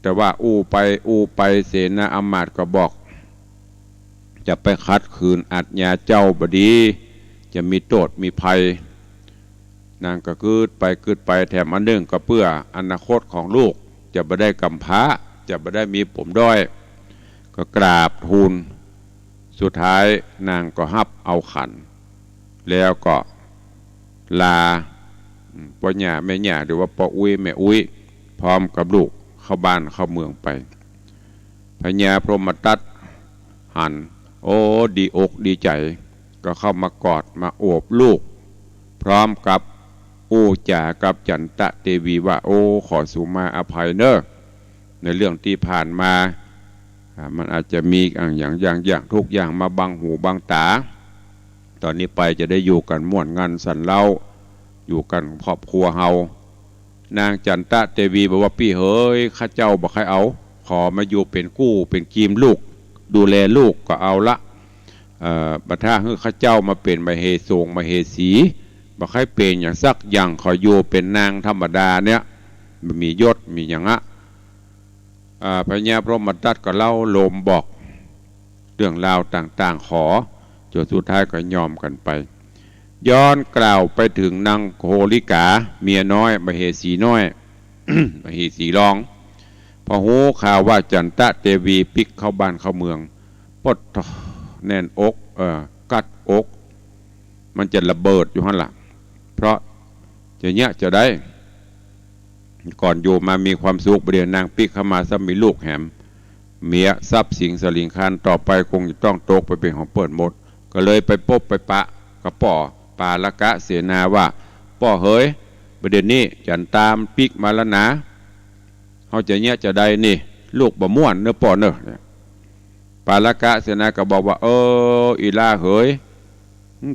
แต่ว่าอู้ไปเสนาอมาตย์ก็บอกจะไปคัดคืนอัจญาเจ้าบดีจะมีโทษมีภัยนางก็กึดไปแถมอันหนึ่งก็เพื่ออนาคตของลูก จะไม่ได้กำพร้าจะไม่ได้มีผมด้อยก็กราบทูลสุดท้ายนางก็ฮับเอาขันแล้วก็ลาพ่อหญ่าแม่หญ่าหรือว่าพ่ออุ้ยแม่อุ้ยพร้อมกับลูกเข้าบ้านเข้าเมืองไปพญาพรหมทัตหันโอ้ดีอกดีใจก็เข้ามากอดมาโอบลูกพร้อมกับอู้จ่ากับจันตะเทวีว่าโอ้ขอสุมาอภัยเนอะในเรื่องที่ผ่านมามันอาจจะมีอย่างทุกอย่างมาบังหูบังตาตอนนี้ไปจะได้อยู่กันม่วนงานสันเล่าอยู่กันครอบครัวเฮานางจันตะเทวีบอกว่าพี่เฮ้ยข้าเจ้าบอกให้เอาขอมาอยู่เป็นกู้เป็นกีมลูกดูแลลูกก็เอาละบัดท่าให้ข้าเจ้ามาเป็นมเหสงมเหสีบอกให้เป็นอย่างสักอย่างขออยู่เป็นนางธรรมดาเนี่ยมียศมีอย่างอะพญาพรหมทัตก็เล่าโลมบอกเรื่องราวต่างๆขอจนสุดท้ายก็ยอมกันไปย้อนกล่าวไปถึงนางโคลิกาเมียน้อยมเหสีน้อย มเหสีรองพอหูข่าวว่าจันตะเทวีปิกเข้าบ้านเข้าเมืองปดแน่นอกกัดอกมันจะระเบิดอยู่หั่นล่ะเพราะจะได้ก่อนอยู่มามีความสุขเดี๋ยวนางปิกเข้ามาซ้ำมีลูกแหมเมียทรัพย์สิงสลิงคานต่อไปคงจะต้องตกไปเป็นของเปิดหมดก็เลยไปพบไปปะกับป่อปาละกะเสนาว่าป่อเฮ้ยประเด็นนี้จันตามปิกมาแล้วนะเขาจะได้นี่ลูกบ่ม่วนเนื้อป่อเนื้อปาละกะเสนาก็บอกว่าอีลาเฮ้ย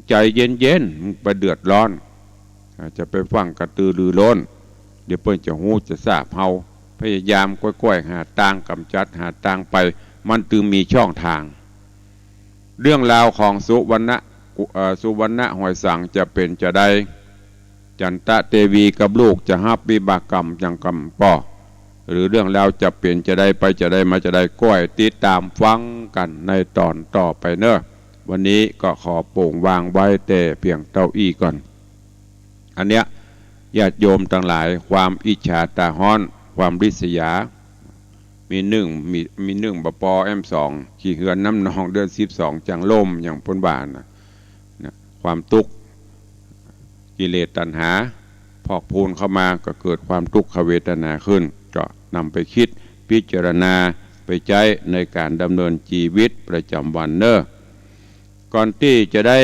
ใจเย็นไปเดือดร้อนจะไปฟังกระตือรือร้นเดี๋ยวเปิ้นจะหูจะทราบเฮาพยายามก้อยๆหาทางกำจัดหาทางไปมันจึงมีช่องทางเรื่องราวของสุวรรณะหอยสังจะเป็นจะได้จันตะเทวีกับลูกจะฮับวิบากกรรมอย่างกรรมป่อหรือเรื่องราวจะเปลี่ยนจะได้ไปจะได้มาจะได้ก้อยติดตามฟังกันในตอนต่อไปเนอะวันนี้ก็ขอโป่งวางไว้แต่เพียงเต้าอี้ก่อนอันเนี้ยญาติโยมทั้งหลายความอิจฉาตาฮ้อนความริษยามีหนึ่งบปM2ขี่เหือนน้ำนองเดือน12จังล่มอย่างพ้นบานนะความทุกข์กิเลสตัณหาพอกพูนเข้ามาก็เกิดความทุกขเวทนาขึ้นก็นำไปคิดพิจารณาไปใช้ในการดำเนินชีวิตประจำวันเนอะก่อนที่จะได้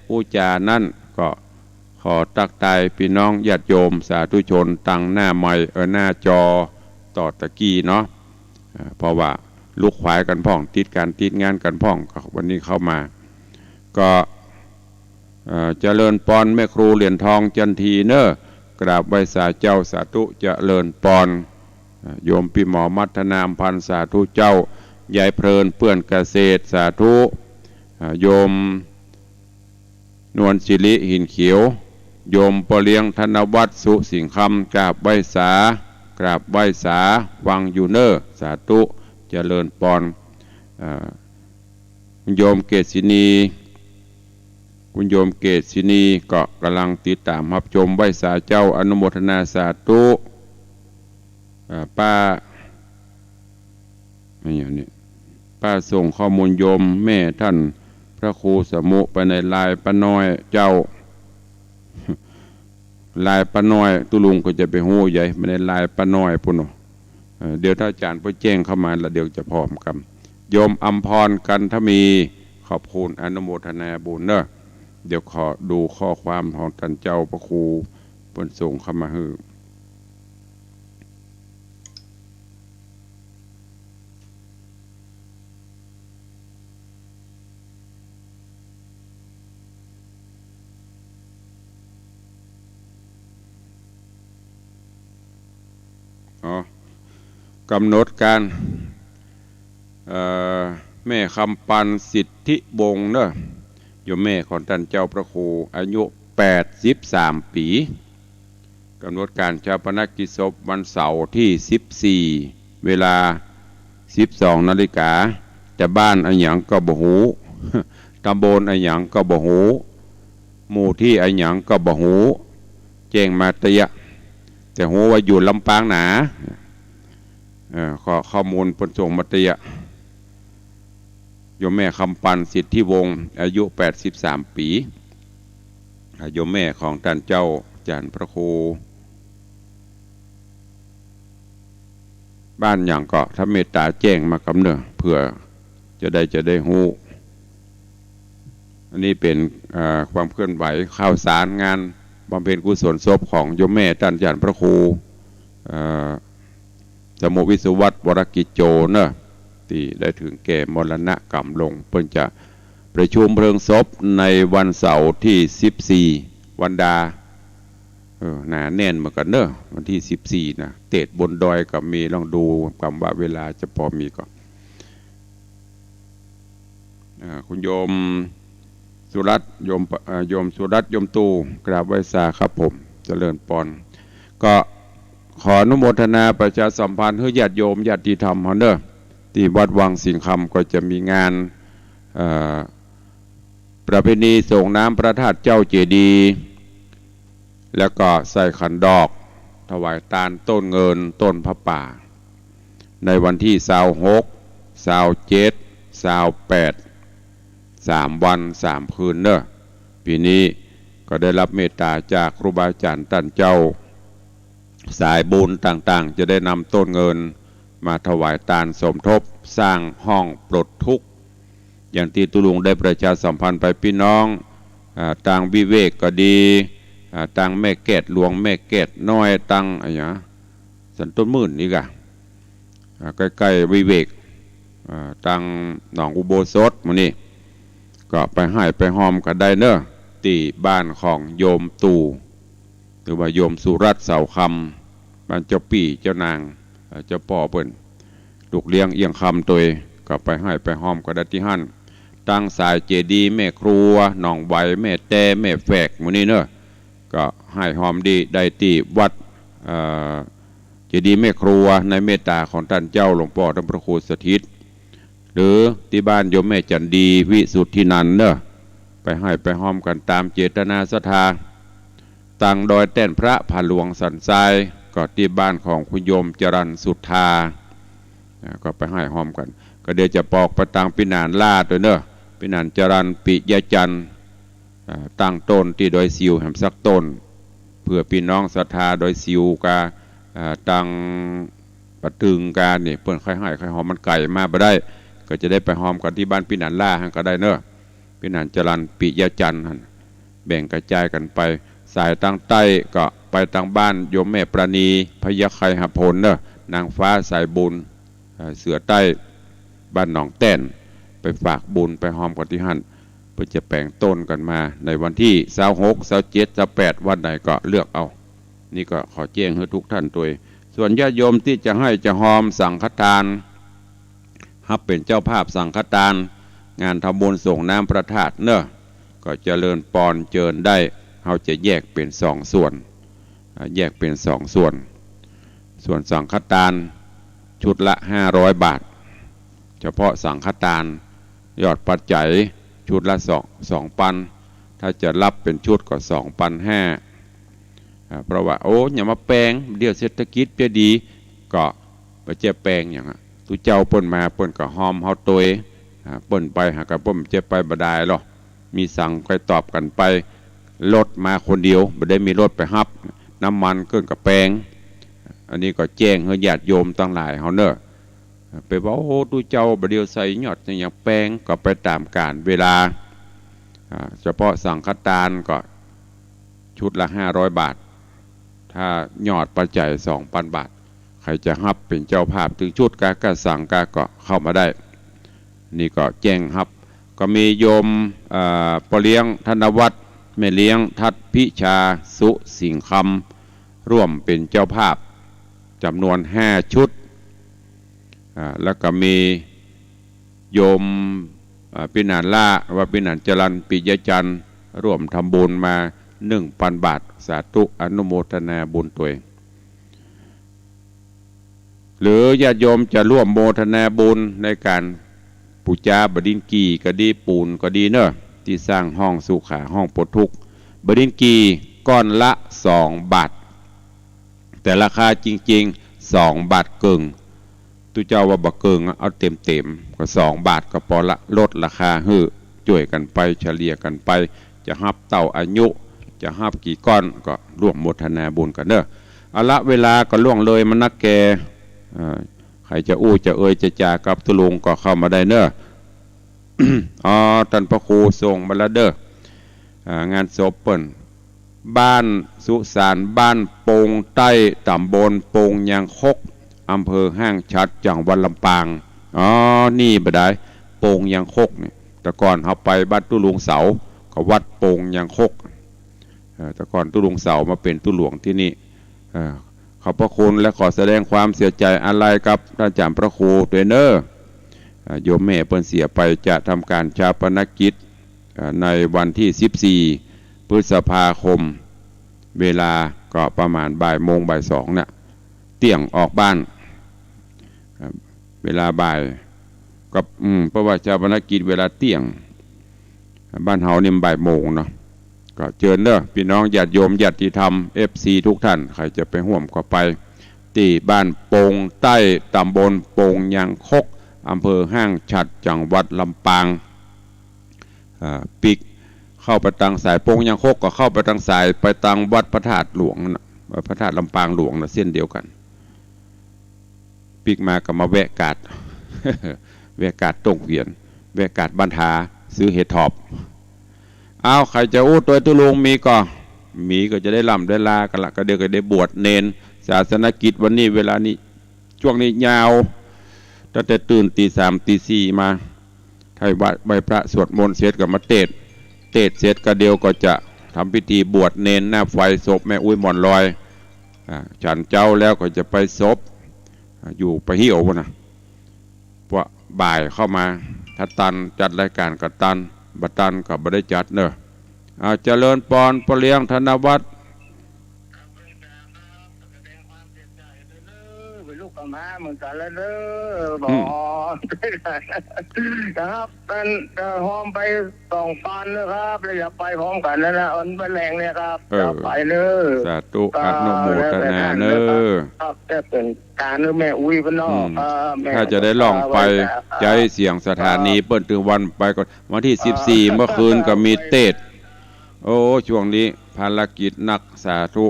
อุจานั่นก็ขอตักทายพี่น้องญาติโยมสาธุชนตั้งหน้าไมค์หน้าจอต่อตะกี้เนาะเพราะว่าลูกขวายกันพ่องติดงานกันพ่องวันนี้เข้ามาก็เจริญปอนแม่ครูเหรียญทองจันทีเนอะกราบไหว้สาเจ้าสาธุเจริญปอนโยมพี่หมอมัทนามพันสาธุเจ้ายายเพลินเปื้อนเกษตรสาธุโยมนวลศิริหินเขียวโยมปเลียงธนวัฒน์สุสิงคำกราบไหว้สาวังยูเนอร์สาธุเจริญปอนโยมเกศินีคุณโยมเกศินีก็กำลังติดตามรับชมไหว้สาเจ้าอนุโมทนาสาธุป้าไม่อย่างนี้ป้าส่งข้อมูลโยมแม่ท่านพระครูสมุไปในลายป้าน้อยเจ้าลายป้าน้อยตุลุงก็จะไปหูใหญ่ไม่ได้ลายป้าน้อยปุ่นเดี๋ยวถ้าอาจารย์ไปแจ้งเข้ามาแล้วเดี๋ยวจะพร้อมกันโยมอัมพรกันทมีขอบคุณอนุโมทนาบุญเนอะเดี๋ยวขอดูข้อความของท่านเจ้าพระครูเพิ่นส่งเข้ามาให้กำหนดการแม่คำปันสิทธิบงเนอะโยมแม่ของท่านเจ้าพระครูอายุ83ปีกำหนดการชาปนกิจศพวันเสาร์ที่14เวลา 12 นาฬิกาจะบ้านอันหยังก็บ่ฮู้ตำบลอันหยังก็บ่ฮู้หมู่ที่อันหยังก็บ่ฮู้แจ้งมาตะยะแต่ฮู้ว่าอยู่ลำปางหนา ข้อมูลปนส่งมัตยะโยมแม่คำปันสิทธิวงศ์อายุ83 ปีโยมแม่ของท่านเจ้าจารย์พระครูบ้านอย่างก็ถ้าเมตตาแจ้งมากำเนิดเพื่อจะได้หู้อันนี้เป็นความเคลื่อนไหวข่าวสารงานบำเพ็ญกุศลศพของโยมแม่ท่านอาจารย์พระครูสมุวิศวัตวรกิจโจเนอะที่ได้ถึงแก่มรณะกรรมลงเพิ่นจะประชุมเพลิงศพในวันเสาร์ที่14วันดาหนาแน่นเหมือนกันเนอะวันที่14นะเตดบนดอยกับมีลองดูคำว่าเวลาจะพอมีก่อนคุณโยมสุรัตน์โยมสุรัตน์โยมตูกราบไหว้สาครับผมเจริญปอนก็ขออนุโมทนาประชาสัมพันธ์ให้ญาติโยมญาติธรรมเนอะที่วัดวังสิงห์คำก็จะมีงานประเพณีส่งน้ำพระธาตุเจ้าเจดีย์แล้วก็ใส่ขันดอกถวายตาลต้นเงินต้นพระป่าในวันที่26 27 28 3 วัน 3 คืนเนอะปีนี้ก็ได้รับเมตตาจากครูบาอาจารย์ท่านเจ้าสายบุญต่างๆจะได้นำต้นเงินมาถวายตาลสมทบสร้างห้องปลดทุกข์อย่างที่ตุลุงได้ประชาสัมพันธ์ไปพี่น้องต่างวิเวกก็ดีต่างแม่แกดหลวงแม่แกดน้อยต่างอะไรอย่างสันต้นมื่นนี่กะใกล้ๆวิเวกต่างหนองอุโบสถมันนี่ก็ไปให้ไปหอมกันได้เนอะที่บ้านของโยมตู่หรือว่าโยมสุรัตน์เสาคำบ้านเจ้าปี่เจ้านางเจ้าป่อเปิ้นลูกเลี้ยงเอียงคำตัวก็ไปให้ไปหอมกันได้ที่หั่นตั้งสายเจดีย์แม่ครัวหนองใบแม่แต่แม่แฝกมันนี่เนอะก็ให้หอมดีได้ที่วัดเจดีย์แม่ครัวในเมตตาของท่านเจ้าหลวงพ่อท่านพระครูสถิตหรือที่บ้านโยมแม่จันดีวิสุทธินันท์เนอะไปให้ไปหอมกันตามเจตนาศรัทธาตั้งดอยแต้นพระผาหลวงสันทรายก็ที่บ้านของคุณโยมจรัญสุทธาก็ไปให้หอมกันก็เดี๋ยวจะปอกประตังปินานลาดด้วยเนอะปินานจรัญปิยจันทร์ตั้งต้นที่ดอยซิวแห่งสักต้นเพื่อพี่น้องศรัทธาดอยซิวกาตั้งปะตึงการนี่เปิ้นค่อยให้ค่อยหอมมันไก่มาบ่ได้ก็จะได้ไปหอมกันที่บ้านปินานล่าหันก็ได้เนอะปินานจรัญปิยจันทร์แบ่งกระจายกันไปสายตั้งใต้ก็ไปตั้งบ้านโยมแม่ประณีพยาไคหพลเนอะนางฟ้าสายบุญเสือใต้บ้านหนองแต้นไปฝากบุญไปหอมกันที่หั่นเพื่อจะแปลงต้นกันมาในวันที่26 27 28วันไหนก็เลือกเอานี่ก็ขอแจ้งให้ทุกท่านตัวส่วนญาติโยมที่จะให้จะหอมสังฆทานฮับเป็นเจ้าภาพสังฆทานงานทำบุญส่งน้ำพระธาตุเนอะก็เจริญปอนเจิญได้เขาจะแยกเป็น2 ส่วนแยกเป็น2 ส่วนส่วนสังฆทานชุดละ500 บาทเฉพาะสังฆทานยอดปัจจัยชุดละ2 ปันถ้าจะรับเป็นชุดก็2,500เพราะว่าโอ้อย่ามาแปลงเดี๋ยวเศรษฐกิจจะดีก็ไปเจ็บแปลงอย่างตุเจ้าเปิ้นมาเปิ้นก็หอมเฮาตัวเปิ้นไปหากับเปิ้นเจ็บไปบ่ได้หรอกมีสั่งค่อยตอบกันไปรถมาคนเดียวบ่ได้มีรถไปฮับน้ำมันเกินกับแปลงอันนี้ก็แจ้งให้ญาติโยมตั้งหลายเฮาเนอะไปว่าโอ้ตุเจ้าบ่เดียวใส่ยอดอย่างแปลงก็ไปตามกาลเวลาเฉพาะสังฆทานก็ชุดละ500 บาทถ้ายอดปัจจัย 2,000 บาทใครจะฮับเป็นเจ้าภาพถึงชุดก็สั่งก็เข้ามาได้นี่ก็แจ้งฮับก็มีโยมปเลี้ยงธนวัฒน์แม่เลี้ยงทัดพิชาสุสิงห์คำร่วมเป็นเจ้าภาพจำนวน5 ชุดแล้วก็มีโยมปินานล่าว่าปินานจรัญปิยจันทร์ร่วมทำบุญมา 1,000 บาทสาธุอนุโมทนาบุญตัวเองหรือญาติโยมจะร่วมโมทนาบุญในการปูจาบดินกีก็ดีปูนก็ดีเนอะที่สร้างห้องสุขาห้องปลดทุกข์บดินกีก้อนละ2 บาทแต่ราคาจริงๆ2 บาทกึ่ง ตุเจ้าว่าบักเกิงเอาเต็มก็2 บาทก็พอละลดราคาฮื้อช่วยกันไปเฉลี่ยกันไปจะฮับเต่าอายุจะฮับกี่ก้อนก็ร่วมโมทนาบุญกันเด้อเอาละเวลาก็ล่วงเลยมันนักแกใครจะอู้จะจะจากับตุลุงก็เข้ามาได้เนอะอ๋อท่านพระครูส่งมาแล้วเด้องานศพเปิ้นบ้านสุสานบ้านโป่งใต้ตำบลโป่งยางคกอำเภอห้างชัดจังหวัดลำปางอ๋อนี่บ่ได้โป่งยางคกเนี่ยแต่ก่อนเขาไปบ้านตุลุงเสาเขาวัดโป่งยางคกแต่ก่อนตุลุงเสามาเป็นตุหลวงที่นี่ขอบพระคุณและขอแสดงความเสียใจอะไรกับท่านอาจารย์พระครูด้วยเนอโยมแม่เปิ้นเสียไปจะทำการชาปนกิจในวันที่14 พฤษภาคมเวลาก็ประมาณบ่ายโมงบ่าย2เนี่ยเตี่ยงออกบ้านเวลาบ่ายกับเพราะว่าชาปนกิจเวลาเตี่ยงบ้านเฮานี่บ่ายโมงเนาะก็เชิญเด้อพี่น้องญาติโยมญาติธรรม FC ทุกท่านใครจะไปร่วมก็ไปที่บ้านโป่งใต้ตำบลโป่งยางคกอำเภอห้างฉัดจังหวัดลำปางปิกเข้าไปทางสายโป่งยางคกก็เข้าไปทางสายไปทางวัดพระธาตุหลวงนะพระธาตุลำปางหลวงนะเส้นเดียวกันปิกมาก็มาแวะกาด แวะกาดตงเวียนแวะกาดบ้านทาซื้อเห็ดถอบเอาใครจะอู้ตัวตุลุงมีก็จะได้ล่ำได้ลากันละก็เดี๋ยวก็ได้บวชเนนศาสนกิจวันนี้เวลานี้ช่วงนี้ยาวตั้งแต่ตื่นตี 3 ตี 4มาไทยวัดใบพระสวดมนต์เสร็จกับมาเทศเสร็จก็เดียวก็จะทำพิธีบวชเนนหน้าไฟศพแม่อุ้ยหมอนลอยฉันเจ้าแล้วก็จะไปศพอยู่ไปหิ้วนะเพราะบ่ายเข้ามาถ้าตันจัดรายการกับตันบัตันกับบัได้จัดเนอะเจริญปอนปเลี้ยงธนวัฒน์ลูกกมาเหมือนกันแล้วเด้อบอกนะครับเป็นหอมไป2 ปอนนะครับแล้วอย่าไปพร้อมกันนะอันเป็นแรงเนี่ยครับอย่าไปเด้อสาธุอนุโมทนาเนอครับจะเป็นการแม่อุ้ยพนอกถ้าจะได้ล่องไปใจเสียงสถานีเปิ้นถึงวันไปก่อนวันที่14เมื่อคืนก็มีเทศโอ้ช่วงนี้ภารกิจนักสาธุ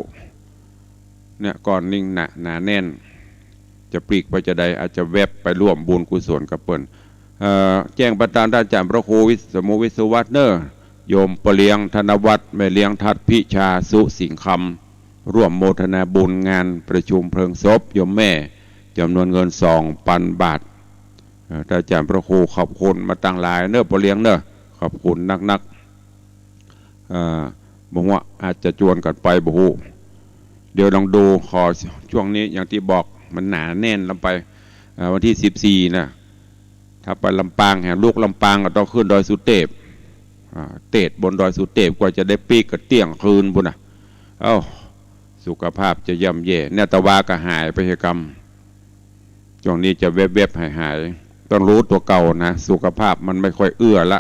เนี่ยก่อนนิ่งหนาแน่นจะปลีกไปจะใดอาจจะแวบไปร่วมบุญกุศลกับเปิ้นแจ้งประธานด้านอาจารย์พระครูสมุวิศวัตเนอร์โยมปเลียงธนวัฒน์แม่เลี้ยงทัดพิชาสุสิงคำร่วมโมทนาบุญงานประชุมเพลิงศพโยมแม่จำนวนเงิน2,000 บาทอาจารย์พระครูขอบคุณมาตั้งหลายเนอปเลียงเนอขอบคุณนักบอกว่าอาจจะจวนกันไปบ่ฮู้เดี๋ยวลองดูขอช่วงนี้อย่างที่บอกมันหนาแน่นลำไปวันที่14นะถ้าไปลำปางแห่ลูกลำปางก็ต้องขึ้นดอยสุเทพเตดบนดอยสุเทพกว่าจะได้ปีกกับเตี้ยงคืนบุญนะสุขภาพจะย่ำแย่เนตวาก็หายไปกรรมช่วงนี้จะเว็บหายต้องรู้ตัวเก่านะสุขภาพมันไม่ค่อยเอื้อละ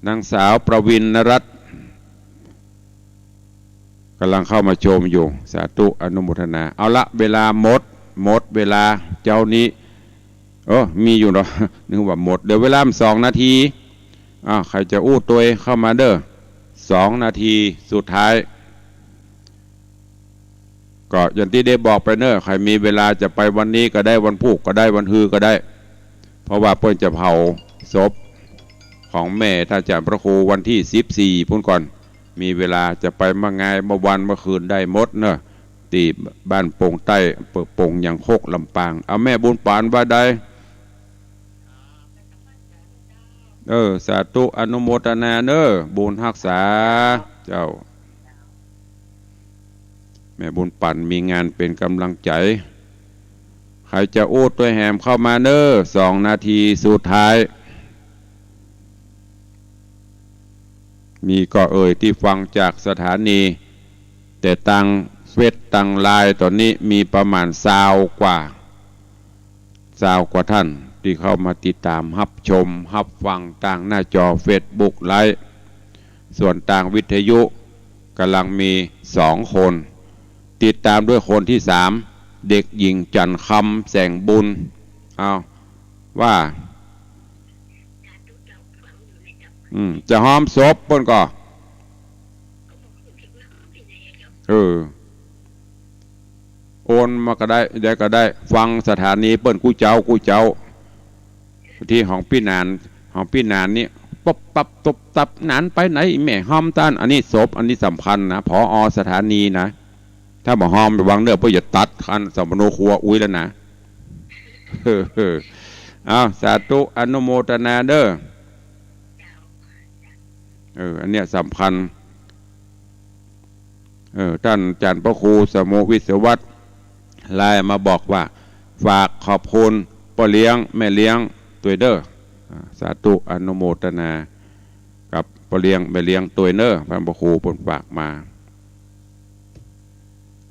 นางสาวประวินนรัตน์กำลังเข้ามาชมอยู่สาธุอนุโมทนาเอาละเวลาหมดเวลาเจ้านี้มีอยู่เนาะนึกว่าหมดเดี๋ยวเวลา2 นาทีใครจะอู้ตัวเข้ามาเด้อ2 นาทีสุดท้ายก็อย่างที่ได้บอกไปเนอะใครมีเวลาจะไปวันนี้ก็ได้วันพุธก็ได้วันฮือก็ได้เพราะว่าเพิ่นจะเผาศพของแม่ท่านอาจารย์พระครูวันที่14พุ่นก่อนมีเวลาจะไปเมื่อไงเมื่อวันเมื่อคืนได้หมดเนอะที่บ้านโป่งใต้โป่งยางคกลำปางเอาแม่บุญปานว่าได้สาธุอนุโมทนาเนอบุญรักษาเจ้าแม่บุญปั่นมีงานเป็นกำลังใจใครจะอู้ตัวแหมเข้ามาเนอ2 นาทีสุดท้ายมีก็ที่ฟังจากสถานีแต่ตังเฟซตังไลน์ตอนนี้มีประมาณ20 กว่าท่านที่เข้ามาติดตามรับชมรับฟังต่างหน้าจอเฟซบุ๊กไลฟ์ส่วนต่างวิทยุกำลังมี2 คนติดตามด้วยคนที่3 เด็กหญิงจันคำแสงบุญเอาว่าจะหอมศพเปิ้นก็โอนมาก็ได้เดี๋ยวก็ได้ฟังสถานีเปิ้นกู้เจ้าที่ของพี่นานนี่ป๊บปับตบตับนานไปไหนแม่หอมต้านอันนี้ศพอันนี้สำคัญนะผอสถานีนะถ้าบ่หอมไปวางเนื้อเพื่อจะตัดคันสัมปโนครัวอุ้ยแล้วนะเอาสาธุอนุโมทนาเด้ออันเนี้ยสำคัญท่านอาจารย์พระครูสมุวิศวัตรไลน์มาบอกว่าฝากขอบคุณพ่อเลี้ยงแม่เลี้ยงตัวเด้อสาธุอนุโมทนากับพ่อเลี้ยงแม่เลี้ยงตัวเด้อพระพระครูผลฝากมา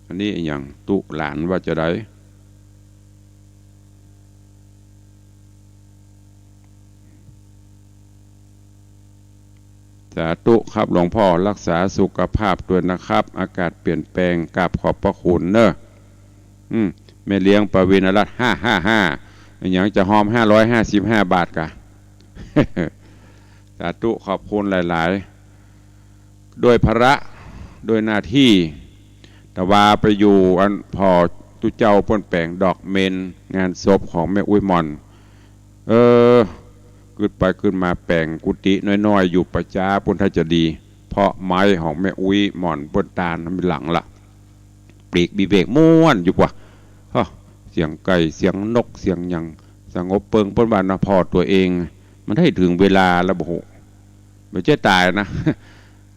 อันนี้อย่างตุหลานว่าจะได้สาธุครับหลวงพ่อรักษาสุขภาพด้วยนะครับอากาศเปลี่ยนแปลงกราบขอบพระคุณเนอะแม่เลี้ยงประวินรัตน์555อย่างจะหอม555 บาทกะ สาธุขอบคุณหลายๆด้วยภาระด้วยหน้าที่แต่ว่าไปอยู่อันพอตุเจ้าป้นแปลงดอกเมนงานศพของแม่อุ้ยมอนขึ้นไปขึ้นมาแปลงกุฏิน้อยๆอยู่ประจ้าปุ้นถ้าจะดีเพราะไม้ของแม่อุ้ยหมอนป้นตาลมันหลังละปลีกบีเบกม้วนอยู่กว่าเสียงไก่เสียงนกเสียงยังสงบเปิงป้นบานพอตัวเองมันให้ถึงเวลาแล้วโอ้โหไม่ใช่ตายนะ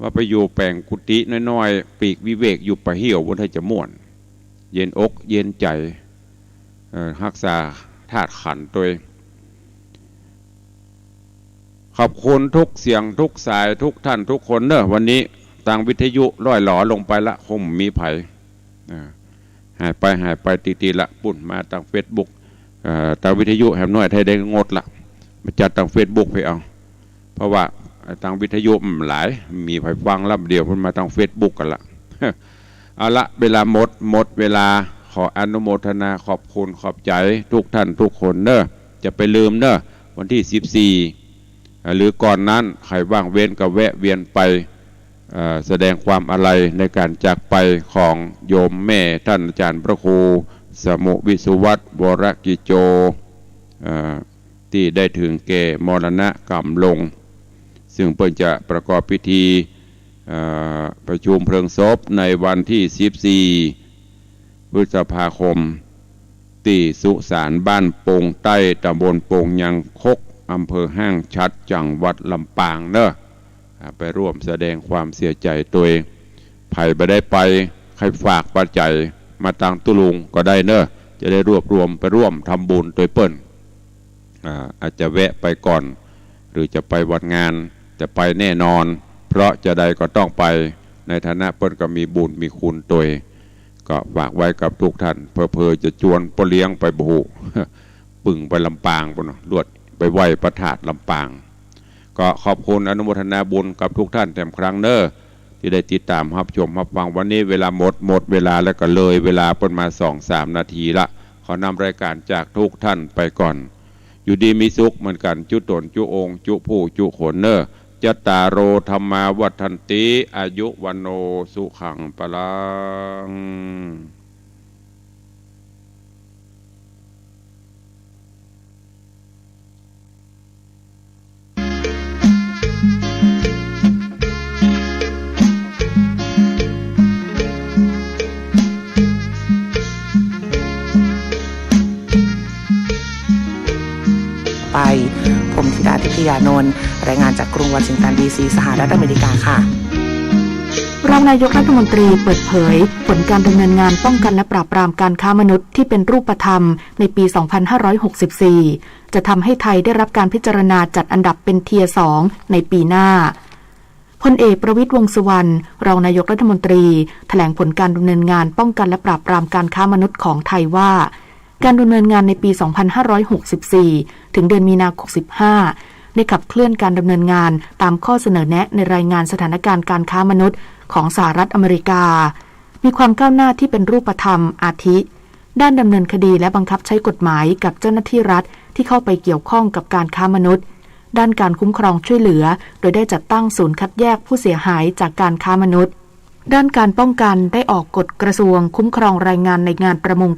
ว่าไปอยู่แปลงกุฏิน้อยๆปีกวิเวกอยู่ปะเหี่ยวบนให้จะม่วนเย็นอกเย็นใจรักษาธาตุขันธ์ตัวขอบคุณทุกเสียงทุกสายทุกท่านทุกคนเนอะวันนี้ทางวิทยุร่อยหล่อลงไปละคงมีไผ่หายไปตีละปุ่นมาทางเฟซบุ๊กทางวิทยุแหมน้อยไทยได้งดละมาจัดทางเฟซบุ๊กไปเอาเพราะว่าทางวิทยุหลายมีไผ่ฟังลำเดียวเพิ่นมาทางเฟซบุ๊กกันละเอาละเวลาหมดเวลาขออนุโมทนาขอบคุณขอบใจทุกท่านทุกคนเนอะจะไปลืมเนอะวันที่14หรือก่อนนั้นใครว่างเว้นก็แวะเวียนไปแสดงความอาลัยในการจากไปของโยมแม่ท่านอาจารย์พระครูสมุวิสุวัตรวรกิโจที่ได้ถึงแก่มรณกรรมลงซึ่งเพิ่นจะประกอบพิธีประชุมเพลิงศพในวันที่14พฤษภาคมที่สุสานบ้านโป่งใต้ตำบลโป่งยังคกอำเภอห้างชัดจังหวัดลำปางเนอะไปร่วมแสดงความเสียใจตัวเองไผ่ไปได้ไปใครฝากปัจจัยมาตังตุลุงก็ได้เนอะจะได้รวบรวมไปร่วมทำบุญโดยเปิ้นอาจจะแวะไปก่อนหรือจะไปวันงานจะไปแน่นอนเพราะจะใดก็ต้องไปในฐานะเปิ้นก็มีบุญมีคุณตัวก็ฝากไว้กับทุกท่านเพอจะจวนปเลี้ยงไปบุปึ่งไปลำปางปุ่นลวดไปไหวประถาดลำปางก็ขอบคุณอนุโมทนาบุญกับทุกท่านแต่ครั้งเนอที่ได้ติดตามรับชมรับฟังวันนี้เวลาหมดเวลาแล้วก็เลยเวลาประมาณ 2-3 นาทีละขอนำรายการจากทุกท่านไปก่อนอยู่ดีมีสุขเหมือนกันจุตนจุองจุผู้จุขนเนอจัตตารโอธรรมาวัฏันติอายุวันโนสุขังปลังผมธิดาทิพยานนท์รายงานจากกรุงวอชิงตันดีซีสหรัฐอเมริกาค่ะรองนายกรัฐมนตรีเปิดเผยผลการดำเนินงานป้องกันและปราบปรามการค้ามนุษย์ที่เป็นรูปธรรมในปี 2564 จะทำให้ไทยได้รับการพิจารณาจัดอันดับเป็นเทียร์ 2 ในปีหน้าพลเอกประวิตร วงษ์สุวรรณรองนายกรัฐมนตรีแถลงผลการดำเนินงานป้องกันและปราบปรามการค้ามนุษย์ของไทยว่าการดำเนินงานในปี 2564 ถึงเดือนมีนาคม 65 ได้ขับเคลื่อนการดำเนินงานตามข้อเสนอแนะในรายงานสถานการณ์การค้ามนุษย์ของสหรัฐอเมริกามีความก้าวหน้าที่เป็นรูปธรรมอาทิ ด้านดำเนินคดีและบังคับใช้กฎหมายกับเจ้าหน้าที่รัฐที่เข้าไปเกี่ยวข้องกับการค้ามนุษย์ด้านการคุ้มครองช่วยเหลือโดยได้จัดตั้งศูนย์คัดแยกผู้เสียหายจากการค้ามนุษย์ด้านการป้องกันได้ออกกฎกระทรวงคุ้มครองแรงงานในงานประมง